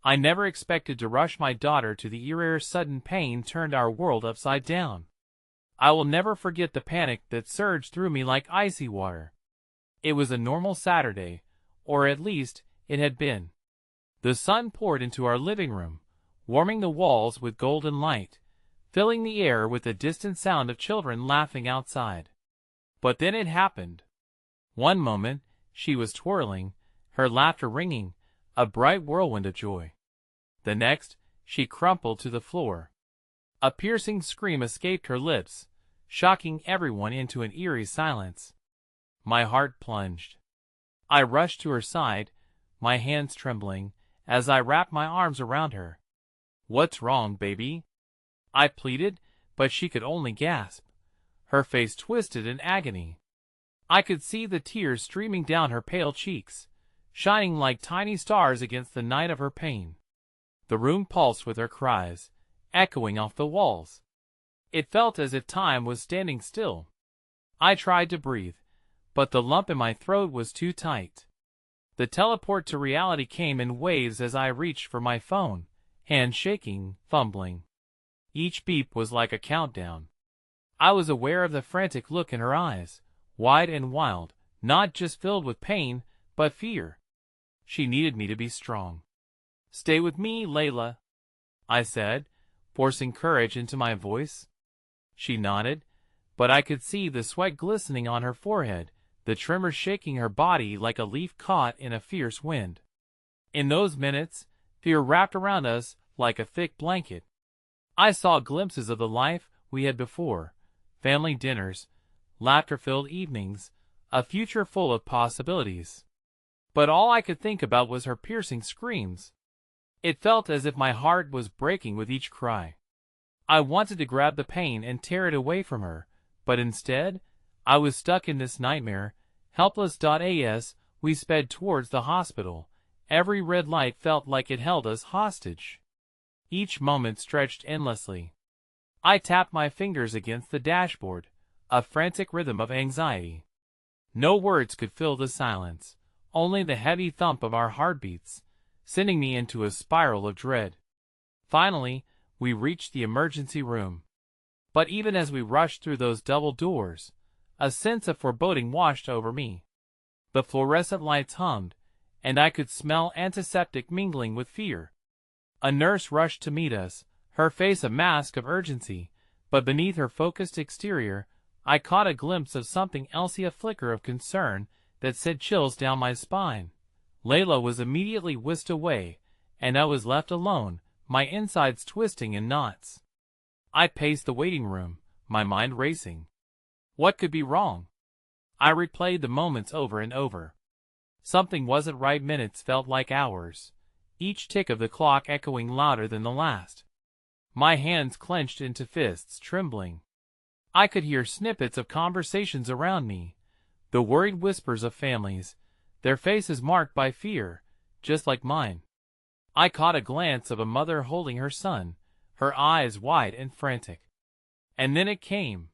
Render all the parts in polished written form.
I never expected to rush my daughter to the ER. Sudden pain turned our world upside down. I will never forget the panic that surged through me like icy water. It was a normal Saturday, or at least, it had been. The sun poured into our living room, warming the walls with golden light, filling the air with the distant sound of children laughing outside. But then it happened. One moment, she was twirling, her laughter ringing, a bright whirlwind of joy. The next, she crumpled to the floor. A piercing scream escaped her lips, shocking everyone into an eerie silence. My heart plunged. I rushed to her side, my hands trembling, as I wrapped my arms around her. "What's wrong, baby?" I pleaded, but she could only gasp. Her face twisted in agony. I could see the tears streaming down her pale cheeks, shining like tiny stars against the night of her pain. The room pulsed with her cries, echoing off the walls. It felt as if time was standing still. I tried to breathe, but the lump in my throat was too tight. The teleport to reality came in waves as I reached for my phone, hands shaking, fumbling. Each beep was like a countdown. I was aware of the frantic look in her eyes, wide and wild, not just filled with pain, but fear. She needed me to be strong. "Stay with me, Layla," I said, forcing courage into my voice. She nodded, but I could see the sweat glistening on her forehead, the tremors shaking her body like a leaf caught in a fierce wind. In those minutes, fear wrapped around us like a thick blanket. I saw glimpses of the life we had before, family dinners, laughter-filled evenings, a future full of possibilities. But all I could think about was her piercing screams. It felt as if my heart was breaking with each cry. I wanted to grab the pain and tear it away from her, but instead, I was stuck in this nightmare, helpless. As we sped towards the hospital, every red light felt like it held us hostage. Each moment stretched endlessly. I tapped my fingers against the dashboard, a frantic rhythm of anxiety. No words could fill the silence, only the heavy thump of our heartbeats, sending me into a spiral of dread. Finally, we reached the emergency room. But even as we rushed through those double doors, a sense of foreboding washed over me. The fluorescent lights hummed, and I could smell antiseptic mingling with fear. A nurse rushed to meet us, her face a mask of urgency, but beneath her focused exterior, I caught a glimpse of something else, a flicker of concern that sent chills down my spine. Layla was immediately whisked away, and I was left alone, my insides twisting in knots. I paced the waiting room, my mind racing. What could be wrong? I replayed the moments over and over. Something wasn't right. Minutes felt like hours, each tick of the clock echoing louder than the last. My hands clenched into fists, trembling. I could hear snippets of conversations around me, the worried whispers of families, their faces marked by fear, just like mine. I caught a glance of a mother holding her son, her eyes wide and frantic. And then it came.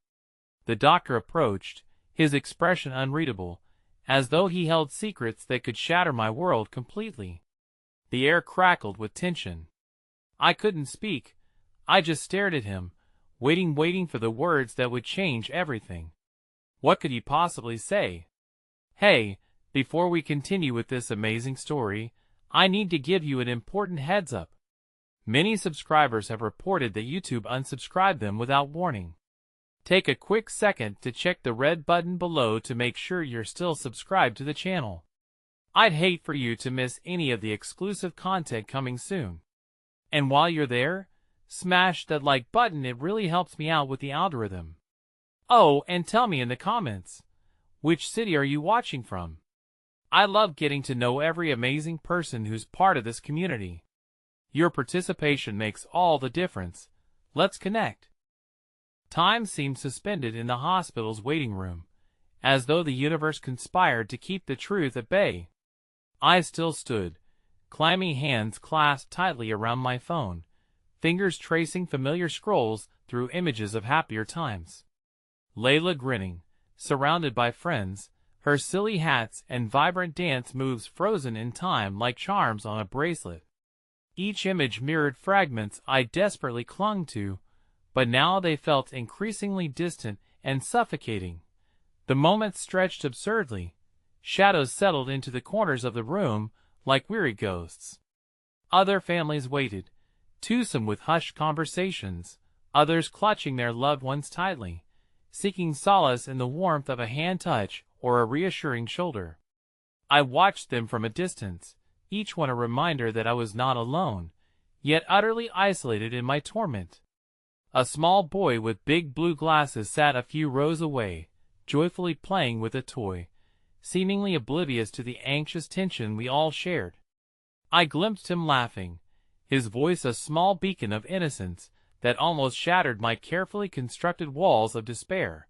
The doctor approached, his expression unreadable, as though he held secrets that could shatter my world completely. The air crackled with tension. I couldn't speak. I just stared at him, waiting for the words that would change everything. What could he possibly say? "Hey, before we continue with this amazing story, I need to give you an important heads up. Many subscribers have reported that YouTube unsubscribed them without warning. Take a quick second to check the red button below to make sure you're still subscribed to the channel. I'd hate for you to miss any of the exclusive content coming soon. And while you're there, smash that like button, it really helps me out with the algorithm. Oh, and tell me in the comments, which city are you watching from? I love getting to know every amazing person who's part of this community. Your participation makes all the difference. Let's connect. Time seemed suspended in the hospital's waiting room, as though the universe conspired to keep the truth at bay. I still stood, clammy hands clasped tightly around my phone, fingers tracing familiar scrolls through images of happier times. Layla grinning, surrounded by friends, her silly hats and vibrant dance moves frozen in time like charms on a bracelet. Each image mirrored fragments I desperately clung to, but now they felt increasingly distant and suffocating. The moments stretched absurdly. Shadows settled into the corners of the room like weary ghosts. Other families waited, twosome with hushed conversations, others clutching their loved ones tightly, seeking solace in the warmth of a hand touch or a reassuring shoulder. I watched them from a distance, each one a reminder that I was not alone, yet utterly isolated in my torment. A small boy with big blue glasses sat a few rows away, joyfully playing with a toy, seemingly oblivious to the anxious tension we all shared. I glimpsed him laughing, his voice a small beacon of innocence that almost shattered my carefully constructed walls of despair.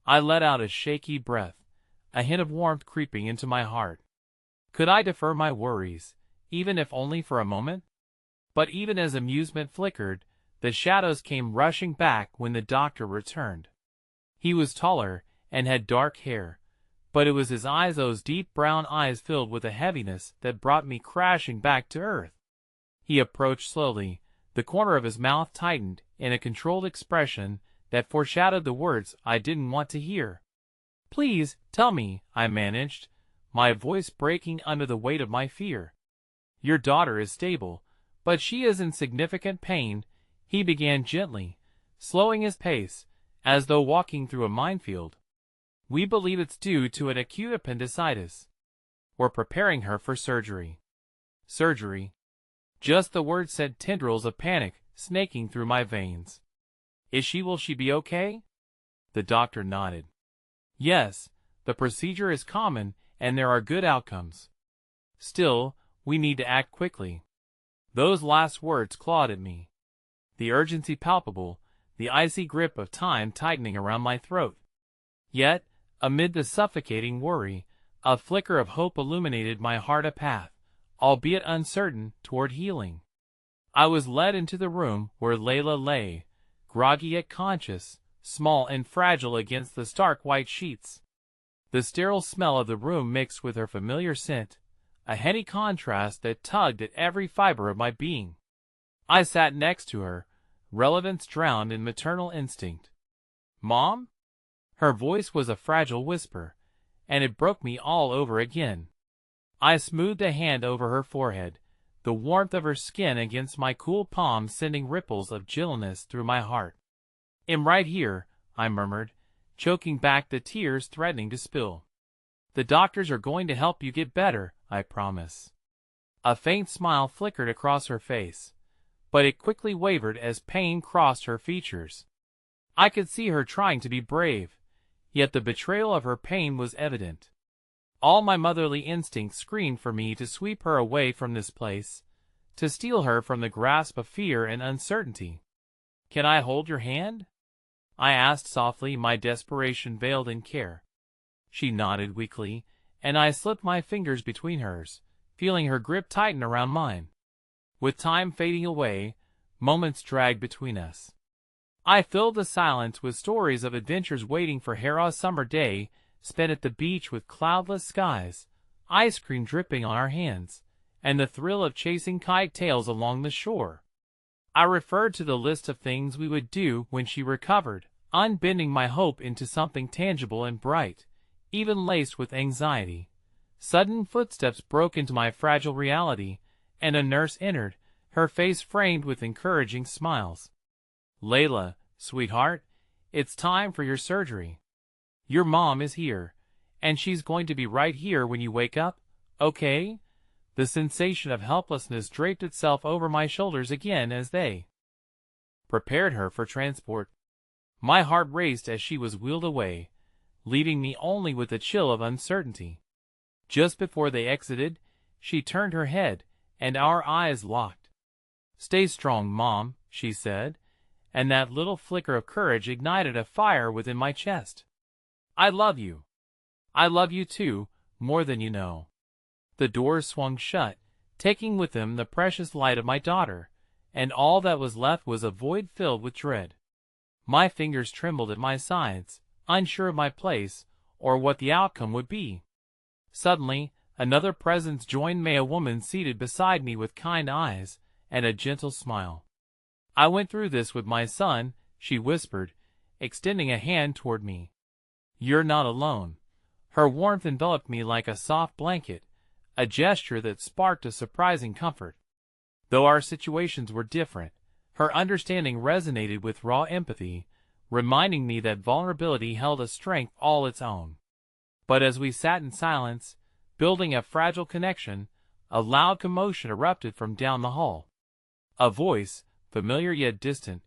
I let out a shaky breath, a hint of warmth creeping into my heart. Could I defer my worries, even if only for a moment? But even as amusement flickered, the shadows came rushing back when the doctor returned. He was taller and had dark hair, but it was his eyes, those deep brown eyes filled with a heaviness that brought me crashing back to earth. He approached slowly, the corner of his mouth tightened in a controlled expression that foreshadowed the words I didn't want to hear. "Please, tell me," I managed, my voice breaking under the weight of my fear. "Your daughter is stable, but she is in significant pain," he began gently, slowing his pace, as though walking through a minefield. "We believe it's due to an acute appendicitis. We're preparing her for surgery." Surgery. Just the word sent tendrils of panic snaking through my veins. Will she be okay?" The doctor nodded. "Yes, the procedure is common and there are good outcomes. Still, we need to act quickly." Those last words clawed at me. The urgency palpable, the icy grip of time tightening around my throat. Yet, amid the suffocating worry, a flicker of hope illuminated my heart, a path, albeit uncertain, toward healing. I was led into the room where Layla lay, groggy yet conscious, small and fragile against the stark white sheets. The sterile smell of the room mixed with her familiar scent, a heady contrast that tugged at every fiber of my being. I sat next to her, relevance drowned in maternal instinct. "Mom?" Her voice was a fragile whisper, and it broke me all over again. I smoothed a hand over her forehead, the warmth of her skin against my cool palm sending ripples of gentleness through my heart. "I'm right here," I murmured, choking back the tears threatening to spill. "The doctors are going to help you get better, I promise." A faint smile flickered across her face, but it quickly wavered as pain crossed her features. I could see her trying to be brave, yet the betrayal of her pain was evident. All my motherly instincts screamed for me to sweep her away from this place, to steal her from the grasp of fear and uncertainty. "Can I hold your hand?" I asked softly, my desperation veiled in care. She nodded weakly, and I slipped my fingers between hers, feeling her grip tighten around mine. With time fading away, moments dragged between us. I filled the silence with stories of adventures waiting for Hera's summer day, spent at the beach with cloudless skies, ice cream dripping on our hands, and the thrill of chasing kite tails along the shore. I referred to the list of things we would do when she recovered, unbending my hope into something tangible and bright, even laced with anxiety. Sudden footsteps broke into my fragile reality, and a nurse entered, her face framed with encouraging smiles. "Layla, sweetheart, it's time for your surgery. Your mom is here, and she's going to be right here when you wake up, okay?" The sensation of helplessness draped itself over my shoulders again as they prepared her for transport. My heart raced as she was wheeled away, leaving me only with a chill of uncertainty. Just before they exited, she turned her head, and our eyes locked. "Stay strong, Mom," she said, and that little flicker of courage ignited a fire within my chest. "I love you. I love you too, more than you know." The doors swung shut, taking with them the precious light of my daughter, and all that was left was a void filled with dread. My fingers trembled at my sides, unsure of my place, or what the outcome would be. Suddenly, another presence joined me, a woman seated beside me with kind eyes, and a gentle smile. "I went through this with my son," she whispered, extending a hand toward me. "You're not alone." Her warmth enveloped me like a soft blanket, a gesture that sparked a surprising comfort. Though our situations were different, her understanding resonated with raw empathy, reminding me that vulnerability held a strength all its own. But as we sat in silence, building a fragile connection, a loud commotion erupted from down the hall. A voice, familiar yet distant,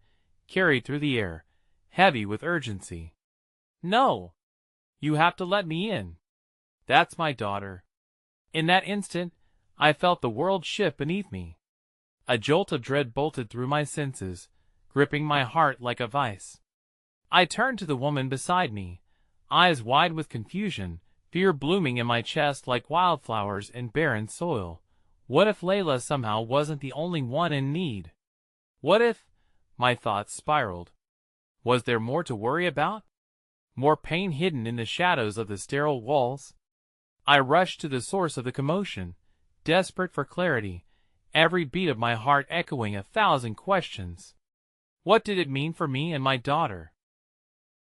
carried through the air, heavy with urgency. "No! You have to let me in. That's my daughter." In that instant, I felt the world shift beneath me. A jolt of dread bolted through my senses, gripping my heart like a vice. I turned to the woman beside me, eyes wide with confusion, fear blooming in my chest like wildflowers in barren soil. What if Layla somehow wasn't the only one in need? What if, my thoughts spiraled, was there more to worry about? More pain hidden in the shadows of the sterile walls? I rushed to the source of the commotion, desperate for clarity, every beat of my heart echoing 1,000 questions. What did it mean for me and my daughter?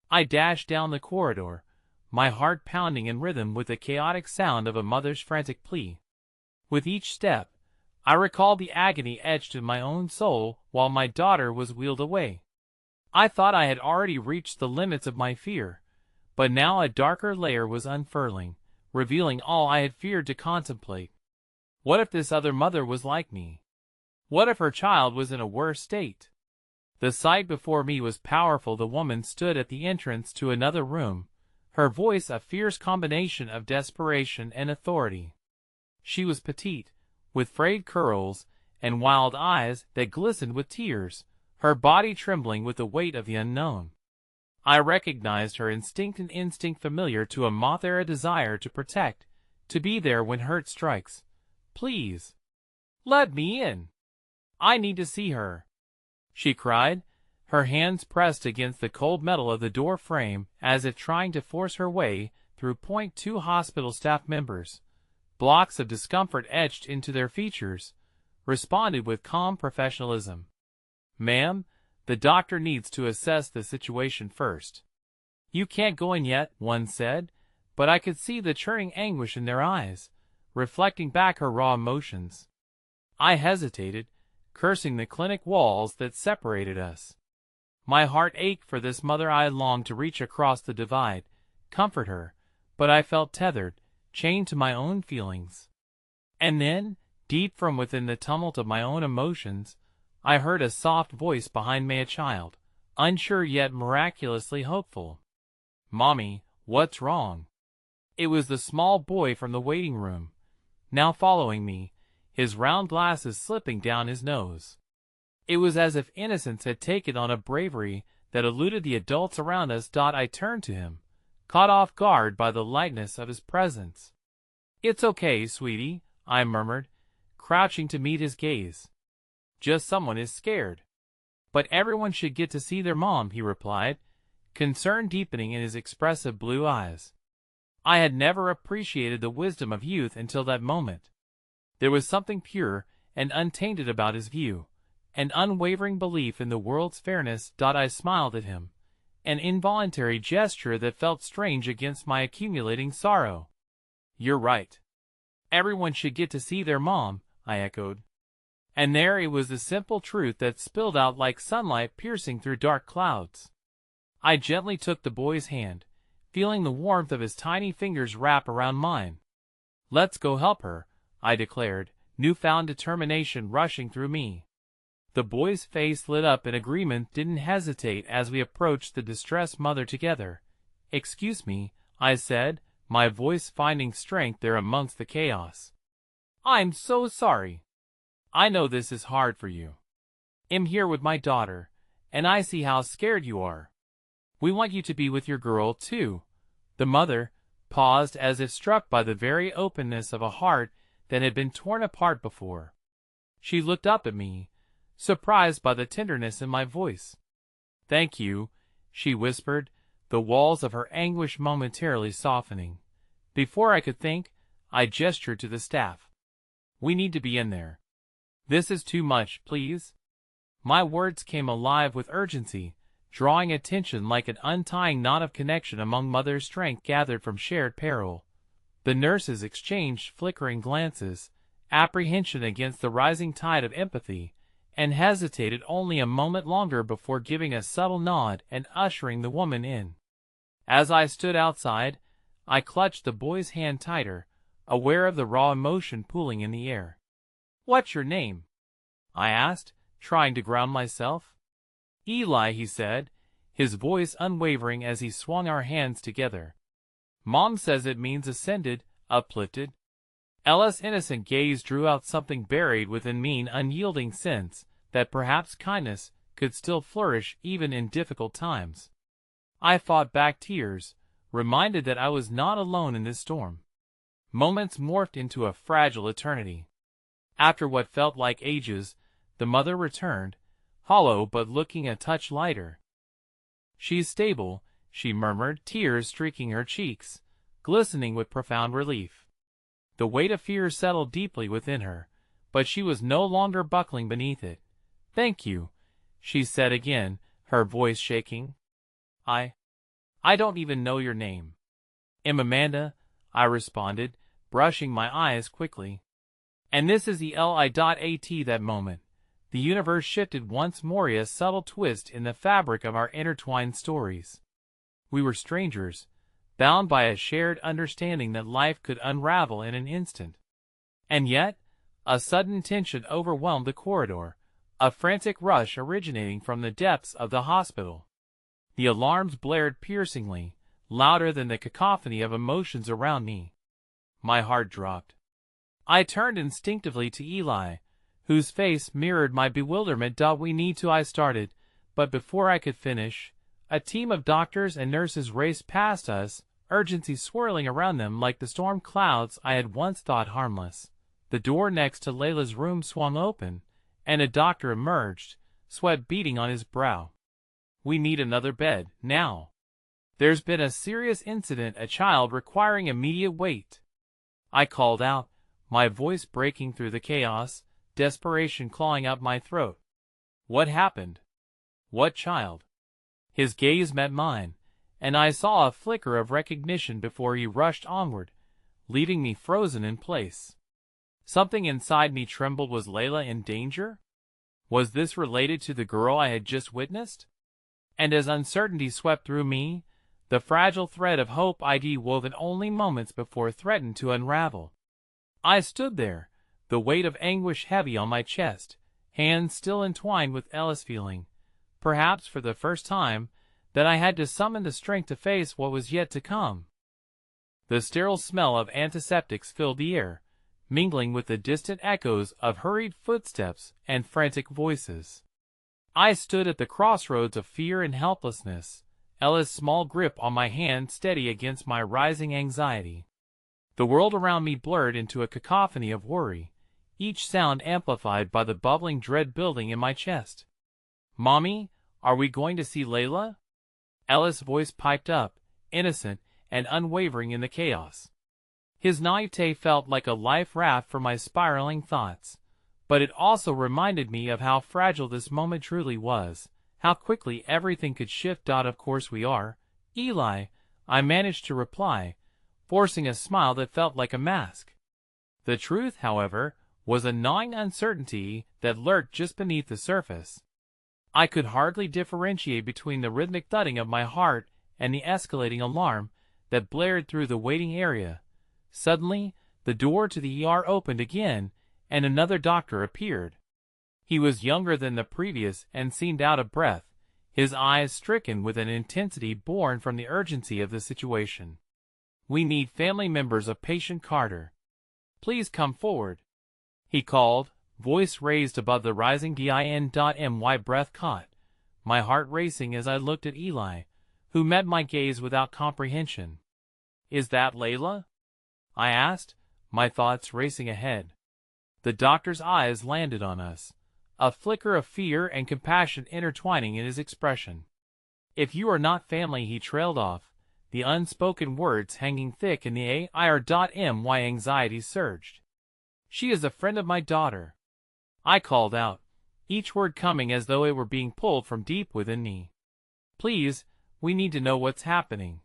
I dashed down the corridor, my heart pounding in rhythm with the chaotic sound of a mother's frantic plea. With each step, I recalled the agony etched in my own soul while my daughter was wheeled away. I thought I had already reached the limits of my fear, but now a darker layer was unfurling, revealing all I had feared to contemplate. What if this other mother was like me? What if her child was in a worse state? The sight before me was powerful. The woman stood at the entrance to another room, her voice a fierce combination of desperation and authority. She was petite, with frayed curls and wild eyes that glistened with tears, her body trembling with the weight of the unknown. I recognized her instinct, an instinct familiar to a moth-era desire to protect, to be there when hurt strikes. "Please, let me in. I need to see her," she cried, her hands pressed against the cold metal of the door frame as if trying to force her way through. Two hospital staff members, blocks of discomfort etched into their features, responded with calm professionalism. "Ma'am, the doctor needs to assess the situation first." "You can't go in yet," one said, but I could see the churning anguish in their eyes, reflecting back her raw emotions. I hesitated, cursing the clinic walls that separated us. My heart ached for this mother. I longed to reach across the divide, comfort her, but I felt tethered, chained to my own feelings. And then, deep from within the tumult of my own emotions, I heard a soft voice behind me, a child, unsure yet miraculously hopeful. "Mommy, what's wrong?" It was the small boy from the waiting room, now following me, his round glasses slipping down his nose. It was as if innocence had taken on a bravery that eluded the adults around us. I turned to him, caught off guard by the lightness of his presence. "It's okay, sweetie," I murmured, crouching to meet his gaze. "Just someone is scared." "But everyone should get to see their mom," he replied, concern deepening in his expressive blue eyes. I had never appreciated the wisdom of youth until that moment. There was something pure and untainted about his view, an unwavering belief in the world's fairness. I smiled at him, an involuntary gesture that felt strange against my accumulating sorrow. "You're right. Everyone should get to see their mom," I echoed. And there it was, the simple truth that spilled out like sunlight piercing through dark clouds. I gently took the boy's hand, feeling the warmth of his tiny fingers wrap around mine. "Let's go help her," I declared, newfound determination rushing through me. The boy's face lit up in agreement, didn't hesitate as we approached the distressed mother together. "Excuse me," I said, my voice finding strength there amongst the chaos. "I'm so sorry. I know this is hard for you. I'm here with my daughter, and I see how scared you are. We want you to be with your girl, too." The mother paused as if struck by the very openness of a heart that had been torn apart before. She looked up at me, surprised by the tenderness in my voice. "Thank you," she whispered, the walls of her anguish momentarily softening. Before I could think, I gestured to the staff. "We need to be in there." This is too much, please. My words came alive with urgency, drawing attention like an untying knot of connection among mothers' strength gathered from shared peril. The nurses exchanged flickering glances, apprehension against the rising tide of empathy, and hesitated only a moment longer before giving a subtle nod and ushering the woman in. As I stood outside, I clutched the boy's hand tighter, aware of the raw emotion pooling in the air. "What's your name?" I asked, trying to ground myself. "Eli," he said, his voice unwavering as he swung our hands together. "Mom says it means ascended, uplifted." Ella's innocent gaze drew out something buried within mean, unyielding sense that perhaps kindness could still flourish even in difficult times. I fought back tears, reminded that I was not alone in this storm. Moments morphed into a fragile eternity. After what felt like ages, the mother returned, hollow but looking a touch lighter. "She's stable," she murmured, tears streaking her cheeks, glistening with profound relief. The weight of fear settled deeply within her, but she was no longer buckling beneath it. "Thank you," she said again, her voice shaking. I don't even know your name." "I'm Amanda," I responded, brushing my eyes quickly. "And this is Eli.at." That moment, the universe shifted once more, a subtle twist in the fabric of our intertwined stories. We were strangers, bound by a shared understanding that life could unravel in an instant. And yet, a sudden tension overwhelmed the corridor, a frantic rush originating from the depths of the hospital. The alarms blared piercingly, louder than the cacophony of emotions around me. My heart dropped. I turned instinctively to Eli, whose face mirrored my bewilderment. "We need to," I started, but before I could finish, a team of doctors and nurses raced past us, urgency swirling around them like the storm clouds I had once thought harmless. The door next to Layla's room swung open, and a doctor emerged, sweat beading on his brow. "We need another bed, now. There's been a serious incident, a child requiring immediate wait," I called out, my voice breaking through the chaos, desperation clawing up my throat. "What happened? What child?" His gaze met mine, and I saw a flicker of recognition before he rushed onward, leaving me frozen in place. Something inside me trembled. Was Layla in danger? Was this related to the girl I had just witnessed? And as uncertainty swept through me, the fragile thread of hope I'd woven only moments before threatened to unravel. I stood there, the weight of anguish heavy on my chest, hands still entwined with Ella's, feeling, perhaps for the first time, that I had to summon the strength to face what was yet to come. The sterile smell of antiseptics filled the air, mingling with the distant echoes of hurried footsteps and frantic voices. I stood at the crossroads of fear and helplessness, Ella's small grip on my hand steady against my rising anxiety. The world around me blurred into a cacophony of worry, each sound amplified by the bubbling dread building in my chest. "Mommy, are we going to see Layla?" Ella's voice piped up, innocent and unwavering in the chaos. His naivete felt like a life raft for my spiraling thoughts, but it also reminded me of how fragile this moment truly was, how quickly everything could shift. "Of course we are, Eli," I managed to reply, forcing a smile that felt like a mask. The truth, however, was a gnawing uncertainty that lurked just beneath the surface. I could hardly differentiate between the rhythmic thudding of my heart and the escalating alarm that blared through the waiting area. Suddenly, the door to the ER opened again, and another doctor appeared. He was younger than the previous and seemed out of breath, his eyes stricken with an intensity born from the urgency of the situation. "We need family members of patient Carter. Please come forward," he called, voice raised above the rising din. My breath caught, my heart racing as I looked at Eli, who met my gaze without comprehension. "Is that Layla?" I asked, my thoughts racing ahead. The doctor's eyes landed on us, a flicker of fear and compassion intertwining in his expression. "If you are not family," he trailed off, the unspoken words hanging thick in the air. My anxiety surged. "She is a friend of my daughter." I called out, each word coming as though it were being pulled from deep within me. Please, we need to know what's happening.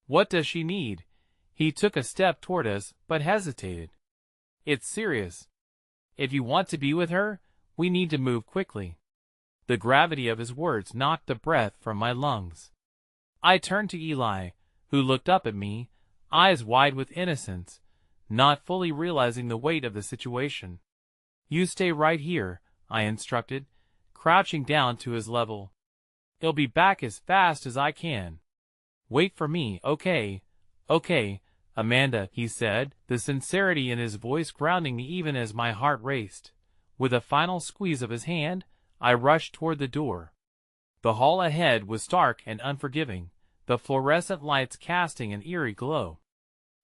What does she need? He took a step toward us, but hesitated. It's serious. If you want to be with her, we need to move quickly. The gravity of his words knocked the breath from my lungs. I turned to Eli, who looked up at me, eyes wide with innocence, not fully realizing the weight of the situation. You stay right here, I instructed, crouching down to his level. I'll be back as fast as I can. Wait for me, okay, Amanda, he said, the sincerity in his voice grounding me even as my heart raced. With a final squeeze of his hand, I rushed toward the door. The hall ahead was stark and unforgiving, the fluorescent lights casting an eerie glow.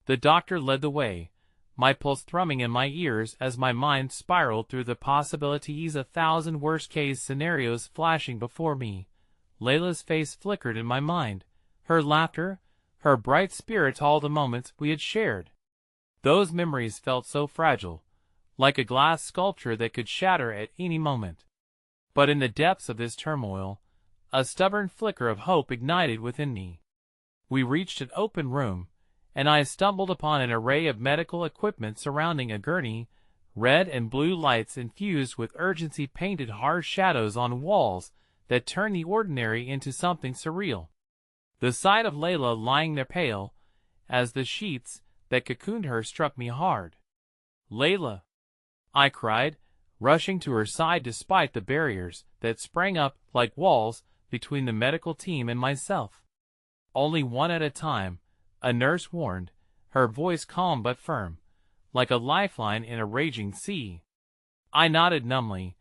The doctor led the way, my pulse thrumming in my ears as my mind spiraled through the possibilities, 1,000 worst-case scenarios flashing before me. Layla's face flickered in my mind, her laughter, her bright spirits, all the moments we had shared. Those memories felt so fragile, like a glass sculpture that could shatter at any moment. But in the depths of this turmoil, a stubborn flicker of hope ignited within me. We reached an open room, and I stumbled upon an array of medical equipment surrounding a gurney, red and blue lights infused with urgency painted harsh shadows on walls that turned the ordinary into something surreal. The sight of Layla lying there pale, as the sheets that cocooned her struck me hard. Layla! I cried, rushing to her side despite the barriers that sprang up like walls between the medical team and myself. Only one at a time, a nurse warned, her voice calm but firm, like a lifeline in a raging sea. I nodded numbly,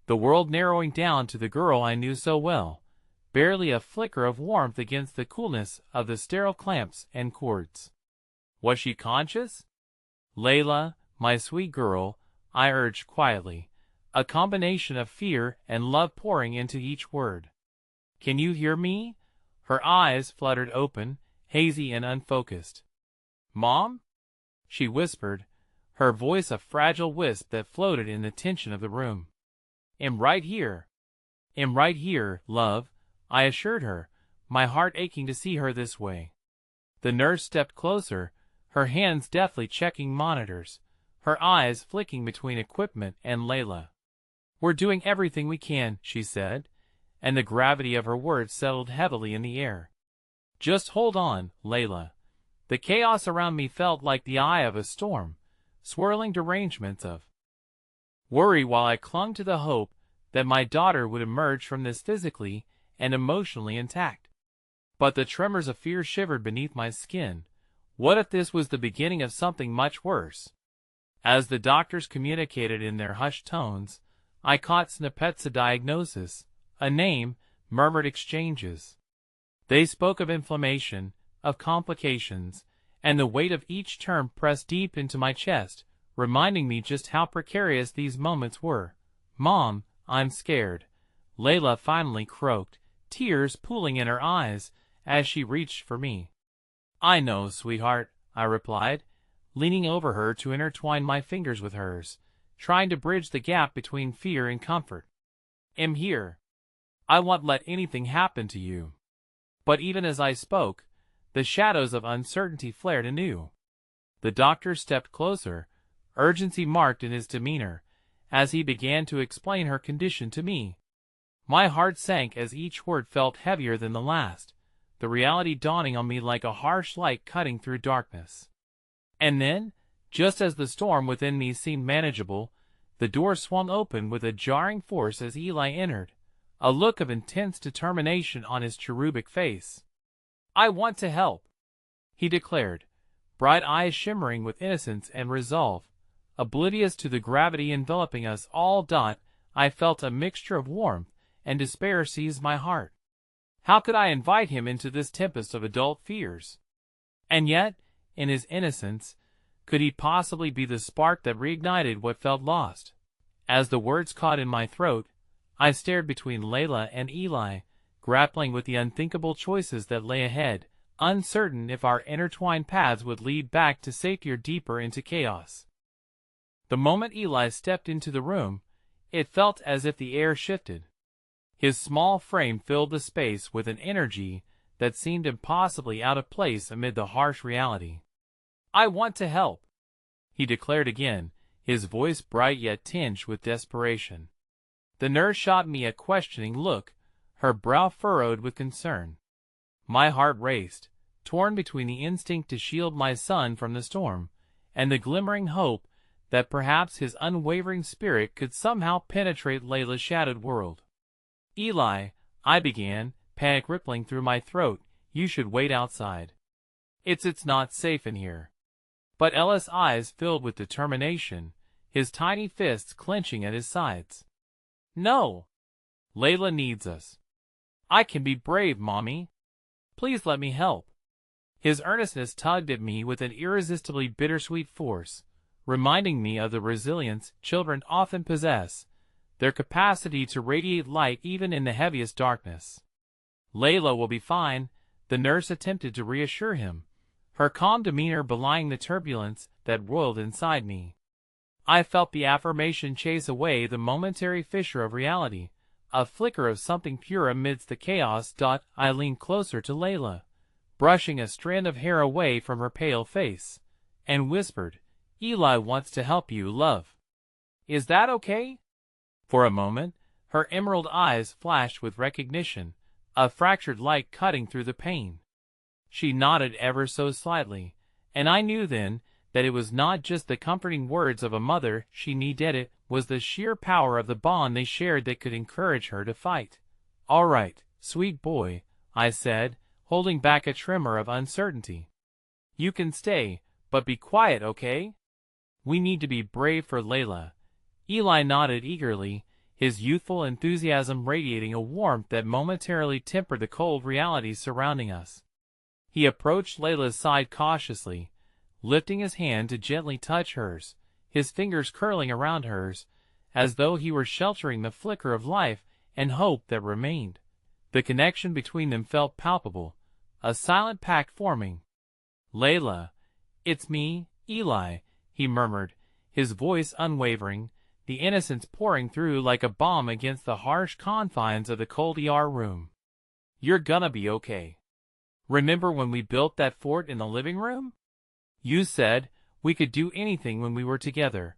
the world narrowing down to the girl I knew so well, barely a flicker of warmth against the coolness of the sterile clamps and cords. Was she conscious? Layla, my sweet girl, I urged quietly, a combination of fear and love pouring into each word. Can you hear me? Her eyes fluttered open, hazy and unfocused. Mom? She whispered, her voice a fragile wisp that floated in the tension of the room. I'm right here, love, I assured her, my heart aching to see her this way. The nurse stepped closer, her hands deftly checking monitors, her eyes flicking between equipment and Layla. We're doing everything we can, she said, and the gravity of her words settled heavily in the air. Just hold on, Layla. The chaos around me felt like the eye of a storm, swirling derangements of worry while I clung to the hope that my daughter would emerge from this physically and emotionally intact. But the tremors of fear shivered beneath my skin. What if this was the beginning of something much worse? As the doctors communicated in their hushed tones, I caught snippets of diagnosis, a name, murmured exchanges. They spoke of inflammation, of complications, and the weight of each term pressed deep into my chest, reminding me just how precarious these moments were. Mom, I'm scared, Layla finally croaked, tears pooling in her eyes as she reached for me. I know, sweetheart, I replied, leaning over her to intertwine my fingers with hers, trying to bridge the gap between fear and comfort. I'm here. I won't let anything happen to you. But even as I spoke, the shadows of uncertainty flared anew. The doctor stepped closer, urgency marked in his demeanor, as he began to explain her condition to me. My heart sank as each word felt heavier than the last, the reality dawning on me like a harsh light cutting through darkness. And then, just as the storm within me seemed manageable, the door swung open with a jarring force as Eli entered, a look of intense determination on his cherubic face. I want to help, he declared, bright eyes shimmering with innocence and resolve. Oblivious to the gravity enveloping us all. I felt a mixture of warmth and despair seize my heart. How could I invite him into this tempest of adult fears? And yet, in his innocence, could he possibly be the spark that reignited what felt lost? As the words caught in my throat, I stared between Layla and Eli, grappling with the unthinkable choices that lay ahead, uncertain if our intertwined paths would lead back to safety or deeper into chaos. The moment Eli stepped into the room, It felt as if the air shifted. His small frame filled the space with an energy that seemed impossibly out of place amid the harsh reality. "I want to help," he declared again, his voice bright yet tinged with desperation. The nurse shot me a questioning look, her brow furrowed with concern. My heart raced, torn between the instinct to shield my son from the storm, and the glimmering hope that perhaps his unwavering spirit could somehow penetrate Layla's shattered world. "Eli," I began, panic rippling through my throat, "you should wait outside. It's not safe in here." But Ellis' eyes filled with determination, his tiny fists clenching at his sides. "No! Layla needs us. I can be brave, Mommy. Please let me help." His earnestness tugged at me with an irresistibly bittersweet force, reminding me of the resilience children often possess, their capacity to radiate light even in the heaviest darkness. "Layla will be fine," the nurse attempted to reassure him, her calm demeanor belying the turbulence that roiled inside me. I felt the affirmation chase away the momentary fissure of reality, a flicker of something pure amidst the chaos. I leaned closer to Layla, brushing a strand of hair away from her pale face, and whispered, "Eli wants to help you, love. Is that okay?" For a moment, her emerald eyes flashed with recognition, a fractured light cutting through the pain. She nodded ever so slightly, and I knew then that it was not just the comforting words of a mother she needed, it was the sheer power of the bond they shared that could encourage her to fight. "All right, sweet boy," I said, holding back a tremor of uncertainty. "You can stay, but be quiet, okay? We need to be brave for Layla." Eli nodded eagerly, his youthful enthusiasm radiating a warmth that momentarily tempered the cold realities surrounding us. He approached Layla's side cautiously, lifting his hand to gently touch hers, his fingers curling around hers, as though he were sheltering the flicker of life and hope that remained. The connection between them felt palpable, a silent pact forming. "Layla, it's me, Eli," he murmured, his voice unwavering, the innocence pouring through like a balm against the harsh confines of the cold ER room. "You're gonna be okay. Remember when we built that fort in the living room? You said we could do anything when we were together."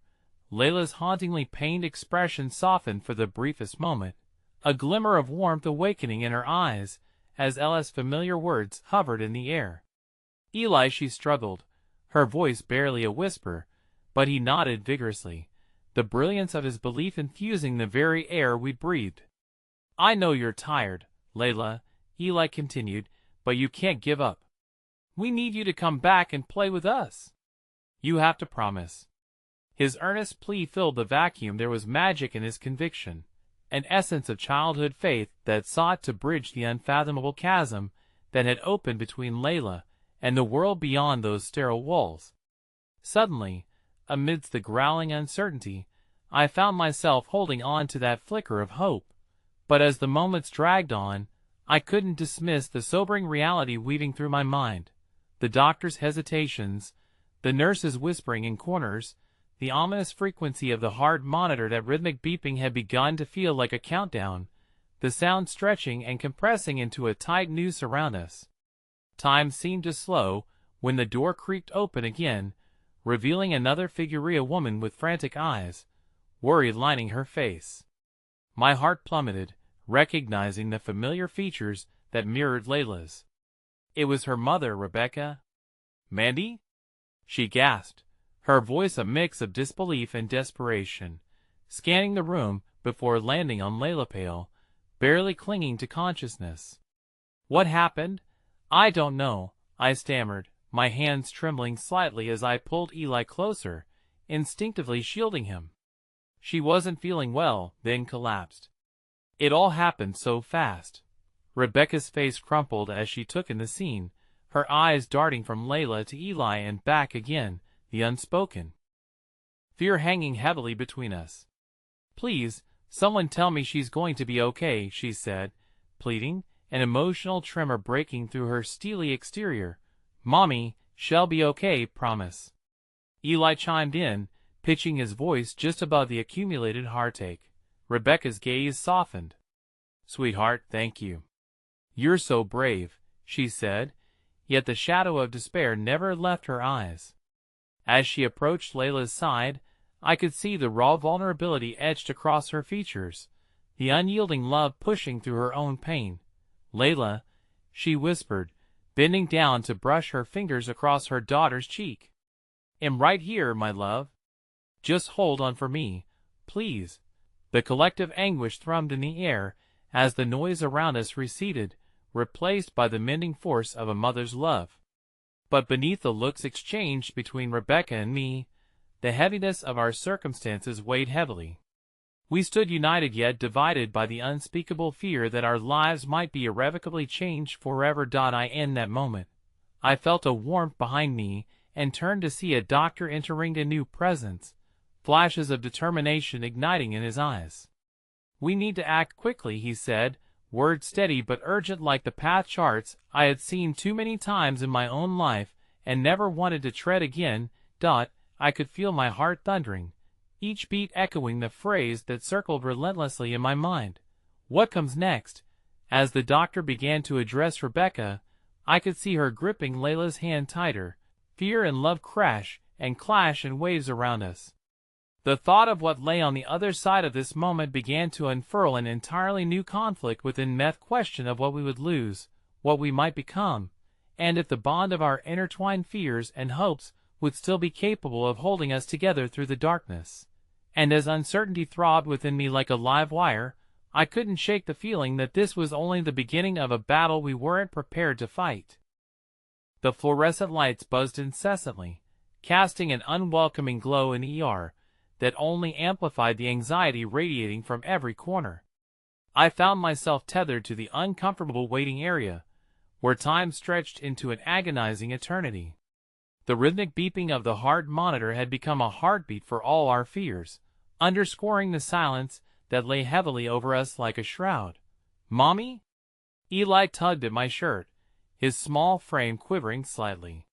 Layla's hauntingly pained expression softened for the briefest moment, a glimmer of warmth awakening in her eyes as Ella's familiar words hovered in the air. "Eli," she struggled, her voice barely a whisper, but he nodded vigorously, the brilliance of his belief infusing the very air we breathed. "I know you're tired, Layla," Eli continued, "but you can't give up. We need you to come back and play with us. You have to promise." His earnest plea filled the vacuum. There was magic in his conviction, an essence of childhood faith that sought to bridge the unfathomable chasm that had opened between Layla and the world beyond those sterile walls. Suddenly, amidst the growling uncertainty, I found myself holding on to that flicker of hope, but as the moments dragged on, I couldn't dismiss the sobering reality weaving through my mind. The doctor's hesitations, the nurse's whispering in corners, the ominous frequency of the heart monitor, that rhythmic beeping had begun to feel like a countdown, the sound stretching and compressing into a tight noose around us. Time seemed to slow when the door creaked open again, revealing another figure, a woman with frantic eyes, worry lining her face. My heart plummeted, recognizing the familiar features that mirrored Layla's. It was her mother, Rebecca. "Mandy?" she gasped, her voice a mix of disbelief and desperation, scanning the room before landing on Layla, pale, barely clinging to consciousness. "What happened?" "I don't know," I stammered, my hands trembling slightly as I pulled Eli closer, instinctively shielding him. "She wasn't feeling well, then collapsed. It all happened so fast." Rebecca's face crumpled as she took in the scene, her eyes darting from Layla to Eli and back again, the unspoken fear hanging heavily between us. "Please, someone tell me she's going to be okay," she said, pleading, an emotional tremor breaking through her steely exterior. "Mommy, she'll be okay, promise." Eli chimed in, pitching his voice just above the accumulated heartache. Rebecca's gaze softened. "Sweetheart, thank you. You're so brave," she said, yet the shadow of despair never left her eyes. As she approached Layla's side, I could see the raw vulnerability etched across her features, the unyielding love pushing through her own pain. "Layla," she whispered, bending down to brush her fingers across her daughter's cheek. "I'm right here, my love. Just hold on for me, please." The collective anguish thrummed in the air as the noise around us receded, replaced by the mending force of a mother's love. But beneath the looks exchanged between Rebecca and me, the heaviness of our circumstances weighed heavily. We stood united yet divided by the unspeakable fear that our lives might be irrevocably changed forever. In that moment, I felt a warmth behind me and turned to see a doctor entering a new presence, flashes of determination igniting in his eyes. "We need to act quickly," he said, words steady but urgent like the path charts I had seen too many times in my own life and never wanted to tread again. I could feel my heart thundering, each beat echoing the phrase that circled relentlessly in my mind. "What comes next?" As the doctor began to address Rebecca, I could see her gripping Layla's hand tighter, fear and love crash and clash in waves around us. The thought of what lay on the other side of this moment began to unfurl an entirely new conflict within me, the question of what we would lose, what we might become, and if the bond of our intertwined fears and hopes would still be capable of holding us together through the darkness. And as uncertainty throbbed within me like a live wire, I couldn't shake the feeling that this was only the beginning of a battle we weren't prepared to fight. The fluorescent lights buzzed incessantly, casting an unwelcoming glow in the ER that only amplified the anxiety radiating from every corner. I found myself tethered to the uncomfortable waiting area, where time stretched into an agonizing eternity. The rhythmic beeping of the heart monitor had become a heartbeat for all our fears, underscoring the silence that lay heavily over us like a shroud. "Mommy?" Eli tugged at my shirt, his small frame quivering slightly.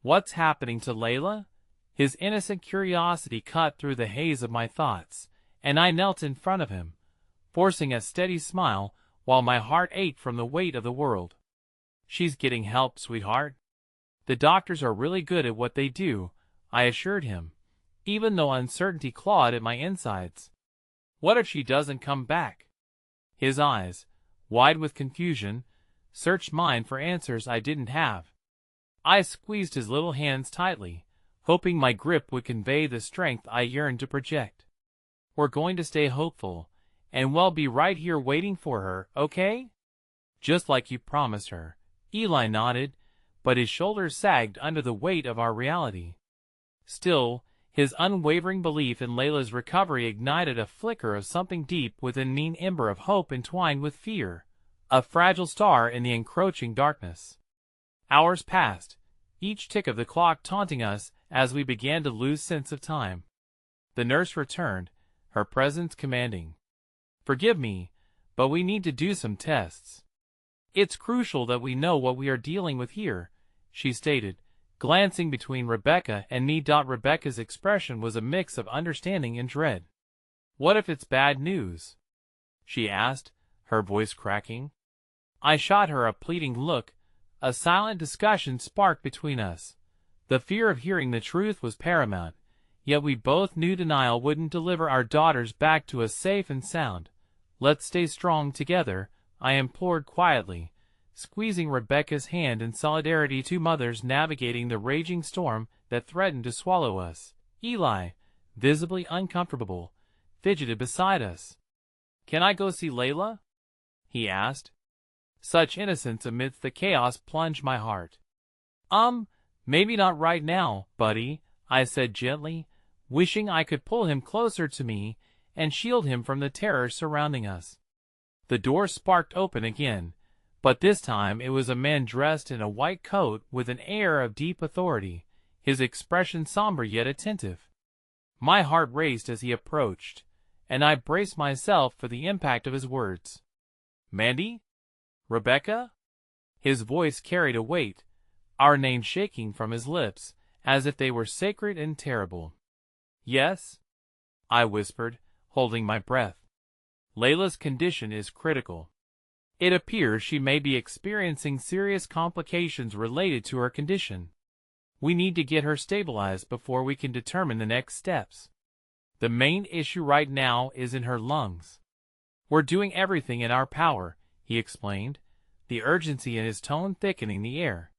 "What's happening to Layla?" His innocent curiosity cut through the haze of my thoughts, and I knelt in front of him, forcing a steady smile while my heart ached from the weight of the world. "She's getting help, sweetheart. The doctors are really good at what they do," I assured him, even though uncertainty clawed at my insides. "What if she doesn't come back?" His eyes, wide with confusion, searched mine for answers I didn't have. I squeezed his little hands tightly, hoping my grip would convey the strength I yearned to project. "We're going to stay hopeful, and we'll be right here waiting for her, okay?" "Just like you promised her." Eli nodded, but his shoulders sagged under the weight of our reality. Still, his unwavering belief in Layla's recovery ignited a flicker of something deep within me, an ember of hope entwined with fear, a fragile star in the encroaching darkness. Hours passed, each tick of the clock taunting us as we began to lose sense of time. The nurse returned, her presence commanding. "Forgive me, but we need to do some tests. It's crucial that we know what we are dealing with here," she stated, glancing between Rebecca and me. Rebecca's expression was a mix of understanding and dread. "What if it's bad news?" she asked, her voice cracking. I shot her a pleading look. A silent discussion sparked between us. The fear of hearing the truth was paramount, yet we both knew denial wouldn't deliver our daughters back to us safe and sound. "Let's stay strong together," I implored quietly, squeezing Rebecca's hand in solidarity, two mothers navigating the raging storm that threatened to swallow us. Eli, visibly uncomfortable, fidgeted beside us. "Can I go see Layla?" he asked. Such innocence amidst the chaos plunged my heart. Maybe not right now, buddy," I said gently, wishing I could pull him closer to me and shield him from the terror surrounding us. The door sparked open again, but this time it was a man dressed in a white coat with an air of deep authority, his expression somber yet attentive. My heart raced as he approached, and I braced myself for the impact of his words. "Mandy? Rebecca?" His voice carried a weight, our names shaking from his lips, as if they were sacred and terrible. "Yes?" I whispered, holding my breath. Layla's condition is critical. It appears she may be experiencing serious complications related to her condition. We need to get her stabilized before we can determine the next steps. The main issue right now is in her lungs. We're doing everything in our power, he explained, the urgency in his tone thickening the air.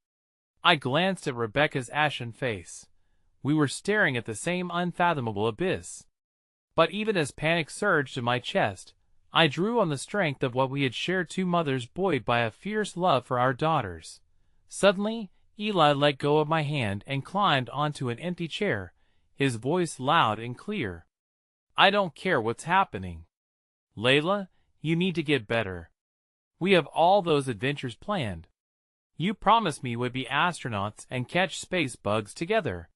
I glanced at Rebecca's ashen face. We were staring at the same unfathomable abyss. But even as panic surged in my chest, I drew on the strength of what we had shared, two mothers buoyed by a fierce love for our daughters. Suddenly, Eli let go of my hand and climbed onto an empty chair, his voice loud and clear. I don't care what's happening. Layla, you need to get better. We have all those adventures planned. You promised me we'd be astronauts and catch space bugs together.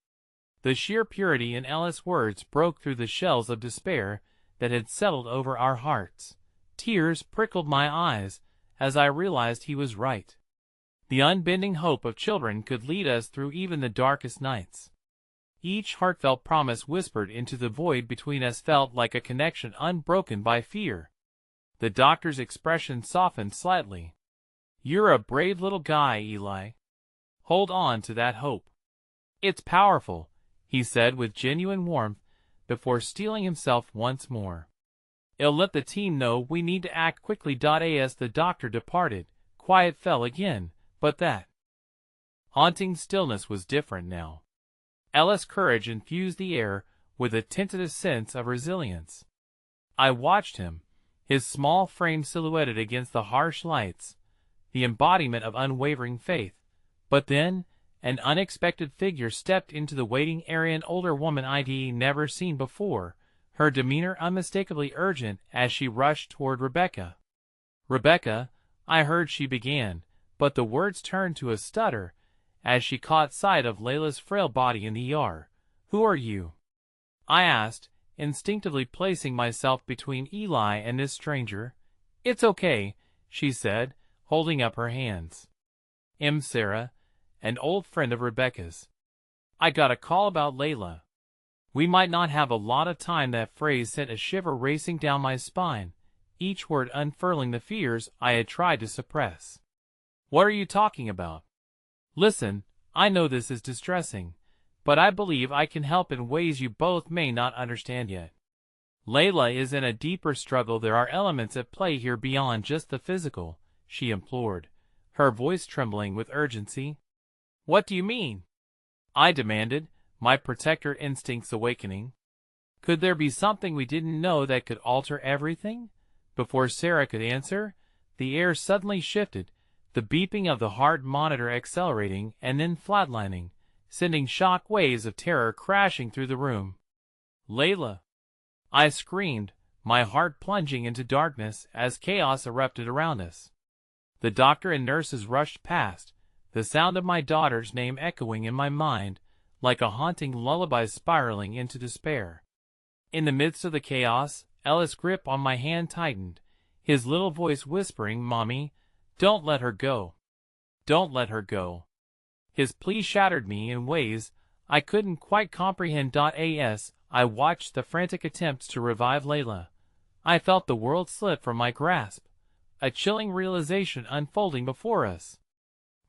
The sheer purity in Ellis' words broke through the shells of despair that had settled over our hearts. Tears prickled my eyes as I realized he was right. The unbending hope of children could lead us through even the darkest nights. Each heartfelt promise whispered into the void between us felt like a connection unbroken by fear. The doctor's expression softened slightly. You're a brave little guy, Eli. Hold on to that hope. It's powerful, he said with genuine warmth, before steeling himself once more. It'll let the team know we need to act quickly. As the doctor departed, quiet fell again, but that haunting stillness was different now. Ellis' courage infused the air with a tentative sense of resilience. I watched him, his small frame silhouetted against the harsh lights, the embodiment of unwavering faith. But then, an unexpected figure stepped into the waiting area, an older woman I'd never seen before, her demeanor unmistakably urgent as she rushed toward Rebecca. Rebecca, I heard she began, but the words turned to a stutter as she caught sight of Layla's frail body in the ER. Who are you? I asked, instinctively placing myself between Eli and this stranger. It's okay, she said, holding up her hands. I'm Sarah, an old friend of Rebecca's. I got a call about Layla. We might not have a lot of time. That phrase sent a shiver racing down my spine, each word unfurling the fears I had tried to suppress. What are you talking about? Listen, I know this is distressing, but I believe I can help in ways you both may not understand yet. Layla is in a deeper struggle. There are elements at play here beyond just the physical, she implored, her voice trembling with urgency. What do you mean? I demanded, my protector instincts awakening. Could there be something we didn't know that could alter everything? Before Sarah could answer, the air suddenly shifted, the beeping of the heart monitor accelerating and then flatlining, sending shock waves of terror crashing through the room. Layla! I screamed, my heart plunging into darkness as chaos erupted around us. The doctor and nurses rushed past, the sound of my daughter's name echoing in my mind, like a haunting lullaby spiraling into despair. In the midst of the chaos, Ellis' grip on my hand tightened, his little voice whispering, Mommy, don't let her go. Don't let her go. His plea shattered me in ways I couldn't quite comprehend. As I watched the frantic attempts to revive Layla, I felt the world slip from my grasp, a chilling realization unfolding before us.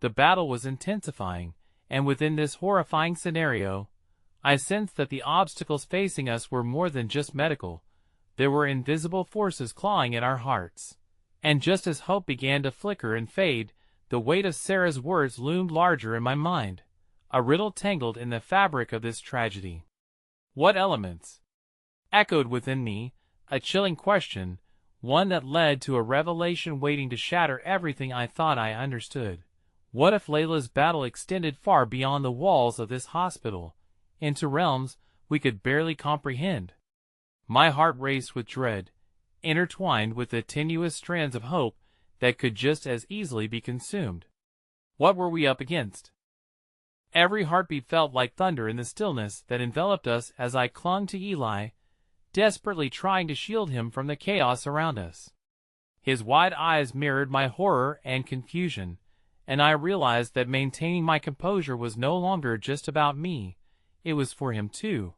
The battle was intensifying, and within this horrifying scenario, I sensed that the obstacles facing us were more than just medical. There were invisible forces clawing at our hearts. And just as hope began to flicker and fade, the weight of Sarah's words loomed larger in my mind, a riddle tangled in the fabric of this tragedy. What elements? Echoed within me, a chilling question, one that led to a revelation waiting to shatter everything I thought I understood. What if Layla's battle extended far beyond the walls of this hospital, into realms we could barely comprehend? My heart raced with dread, intertwined with the tenuous strands of hope that could just as easily be consumed. What were we up against? Every heartbeat felt like thunder in the stillness that enveloped us as I clung to Eli, desperately trying to shield him from the chaos around us. His wide eyes mirrored my horror and confusion, and I realized that maintaining my composure was no longer just about me, it was for him too.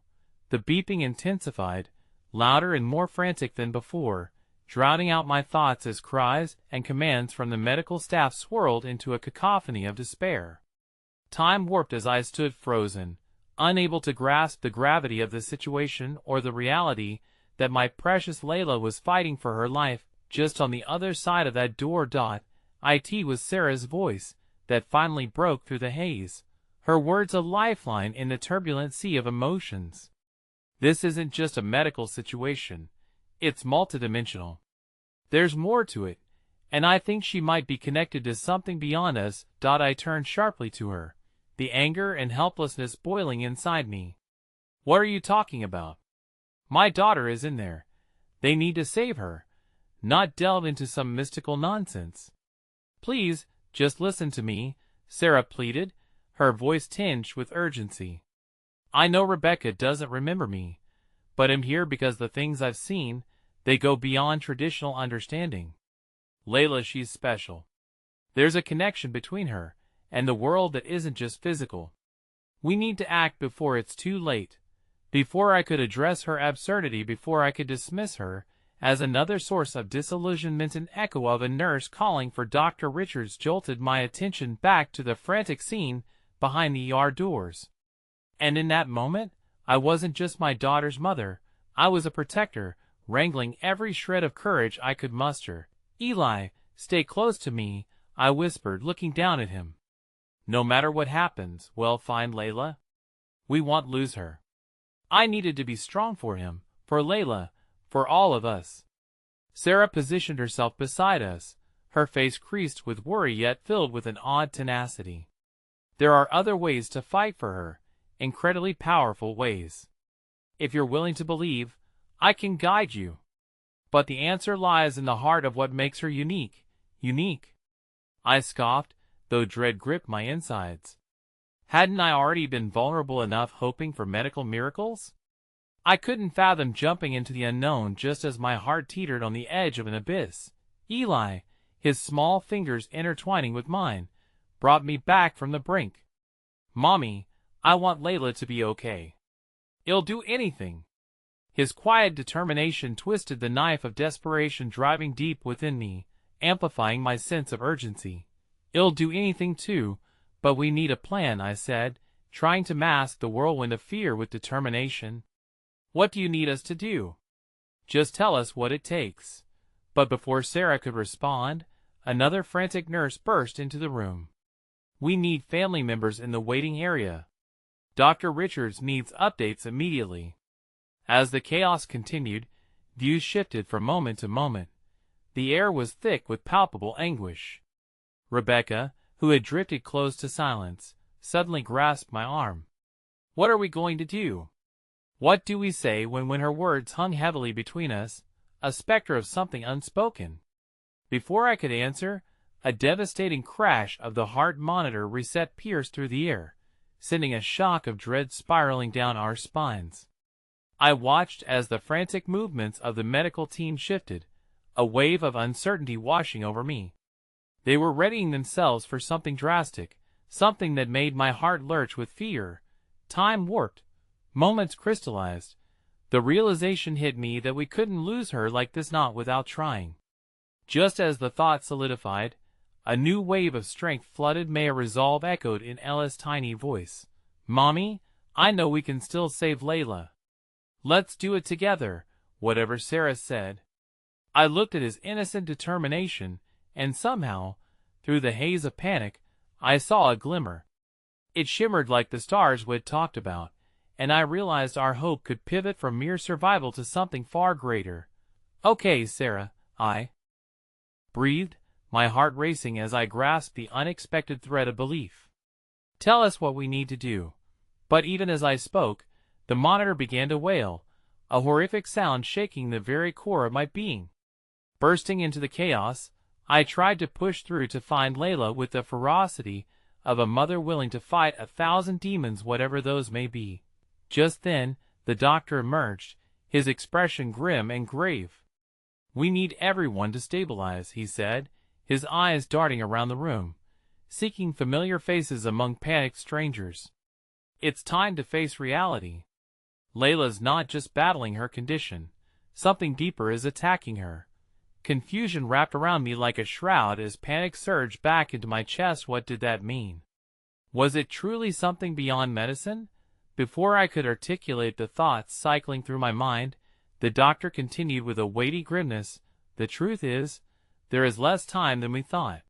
The beeping intensified, louder and more frantic than before, drowning out my thoughts as cries and commands from the medical staff swirled into a cacophony of despair. Time warped as I stood frozen, unable to grasp the gravity of the situation or the reality that my precious Layla was fighting for her life just on the other side of that door. It was Sarah's voice that finally broke through the haze, her words a lifeline in the turbulent sea of emotions. This isn't just a medical situation, it's multidimensional. There's more to it, and I think she might be connected to something beyond us. I turned sharply to her, the anger and helplessness boiling inside me. What are you talking about? My daughter is in there. They need to save her, not delve into some mystical nonsense. Please, just listen to me, Sarah pleaded, her voice tinged with urgency. I know Rebecca doesn't remember me, but I'm here because the things I've seen, they go beyond traditional understanding. Layla, she's special. There's a connection between her and the world that isn't just physical. We need to act before it's too late, before I could address her absurdity, before I could dismiss her as another source of disillusionment. An echo of a nurse calling for Dr. Richards jolted my attention back to the frantic scene behind the ER doors. And in that moment, I wasn't just my daughter's mother, I was a protector, wrangling every shred of courage I could muster. Eli, stay close to me, I whispered, looking down at him. No matter what happens, we'll find Layla. We won't lose her. I needed to be strong for him, for Layla, for all of us. Sarah positioned herself beside us, her face creased with worry yet filled with an odd tenacity. There are other ways to fight for her, incredibly powerful ways. If you're willing to believe, I can guide you. But the answer lies in the heart of what makes her unique. Unique. I scoffed, though dread gripped my insides. Hadn't I already been vulnerable enough hoping for medical miracles? I couldn't fathom jumping into the unknown just as my heart teetered on the edge of an abyss. Eli, his small fingers intertwining with mine, brought me back from the brink. Mommy, I want Layla to be okay. I'll do anything. His quiet determination twisted the knife of desperation driving deep within me, amplifying my sense of urgency. I'll do anything too, but we need a plan, I said, trying to mask the whirlwind of fear with determination. What do you need us to do? Just tell us what it takes. But before Sarah could respond, another frantic nurse burst into the room. We need family members in the waiting area. Dr. Richards needs updates immediately. As the chaos continued, views shifted from moment to moment. The air was thick with palpable anguish. Rebecca, who had drifted close to silence, suddenly grasped my arm. What are we going to do? What do we say when her words hung heavily between us, a specter of something unspoken? Before I could answer, a devastating crash of the heart monitor reset pierced through the air, sending a shock of dread spiraling down our spines. I watched as the frantic movements of the medical team shifted, a wave of uncertainty washing over me. They were readying themselves for something drastic, something that made my heart lurch with fear. Time warped. Moments crystallized. The realization hit me that we couldn't lose her like this, not without trying. Just as the thought solidified, a new wave of strength flooded me. A resolve echoed in Ella's tiny voice. Mommy, I know we can still save Layla. Let's do it together, whatever Sarah said. I looked at his innocent determination, and somehow, through the haze of panic, I saw a glimmer. It shimmered like the stars we'd talked about, and I realized our hope could pivot from mere survival to something far greater. Okay, Sarah, I breathed, my heart racing as I grasped the unexpected thread of belief. Tell us what we need to do. But even as I spoke, the monitor began to wail, a horrific sound shaking the very core of my being. Bursting into the chaos, I tried to push through to find Layla with the ferocity of a mother willing to fight 1,000 demons, whatever those may be. Just then, the doctor emerged, his expression grim and grave. We need everyone to stabilize, he said, his eyes darting around the room, seeking familiar faces among panicked strangers. It's time to face reality. Layla's not just battling her condition. Something deeper is attacking her. Confusion wrapped around me like a shroud as panic surged back into my chest. What did that mean? Was it truly something beyond medicine? Before I could articulate the thoughts cycling through my mind, the doctor continued with a weighty grimness, "The truth is, there is less time than we thought.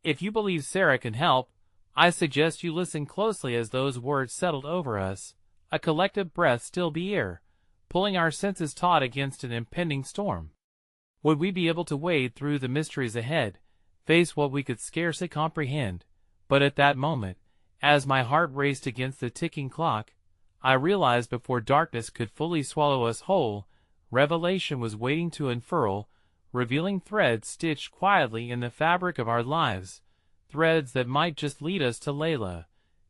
If you believe Sarah can help, I suggest you listen closely." As those words settled over us, a collective breath stilled the air, pulling our senses taut against an impending storm. Would we be able to wade through the mysteries ahead, face what we could scarcely comprehend? But at that moment, as my heart raced against the ticking clock, I realized before darkness could fully swallow us whole, revelation was waiting to unfurl, revealing threads stitched quietly in the fabric of our lives, threads that might just lead us to Layla.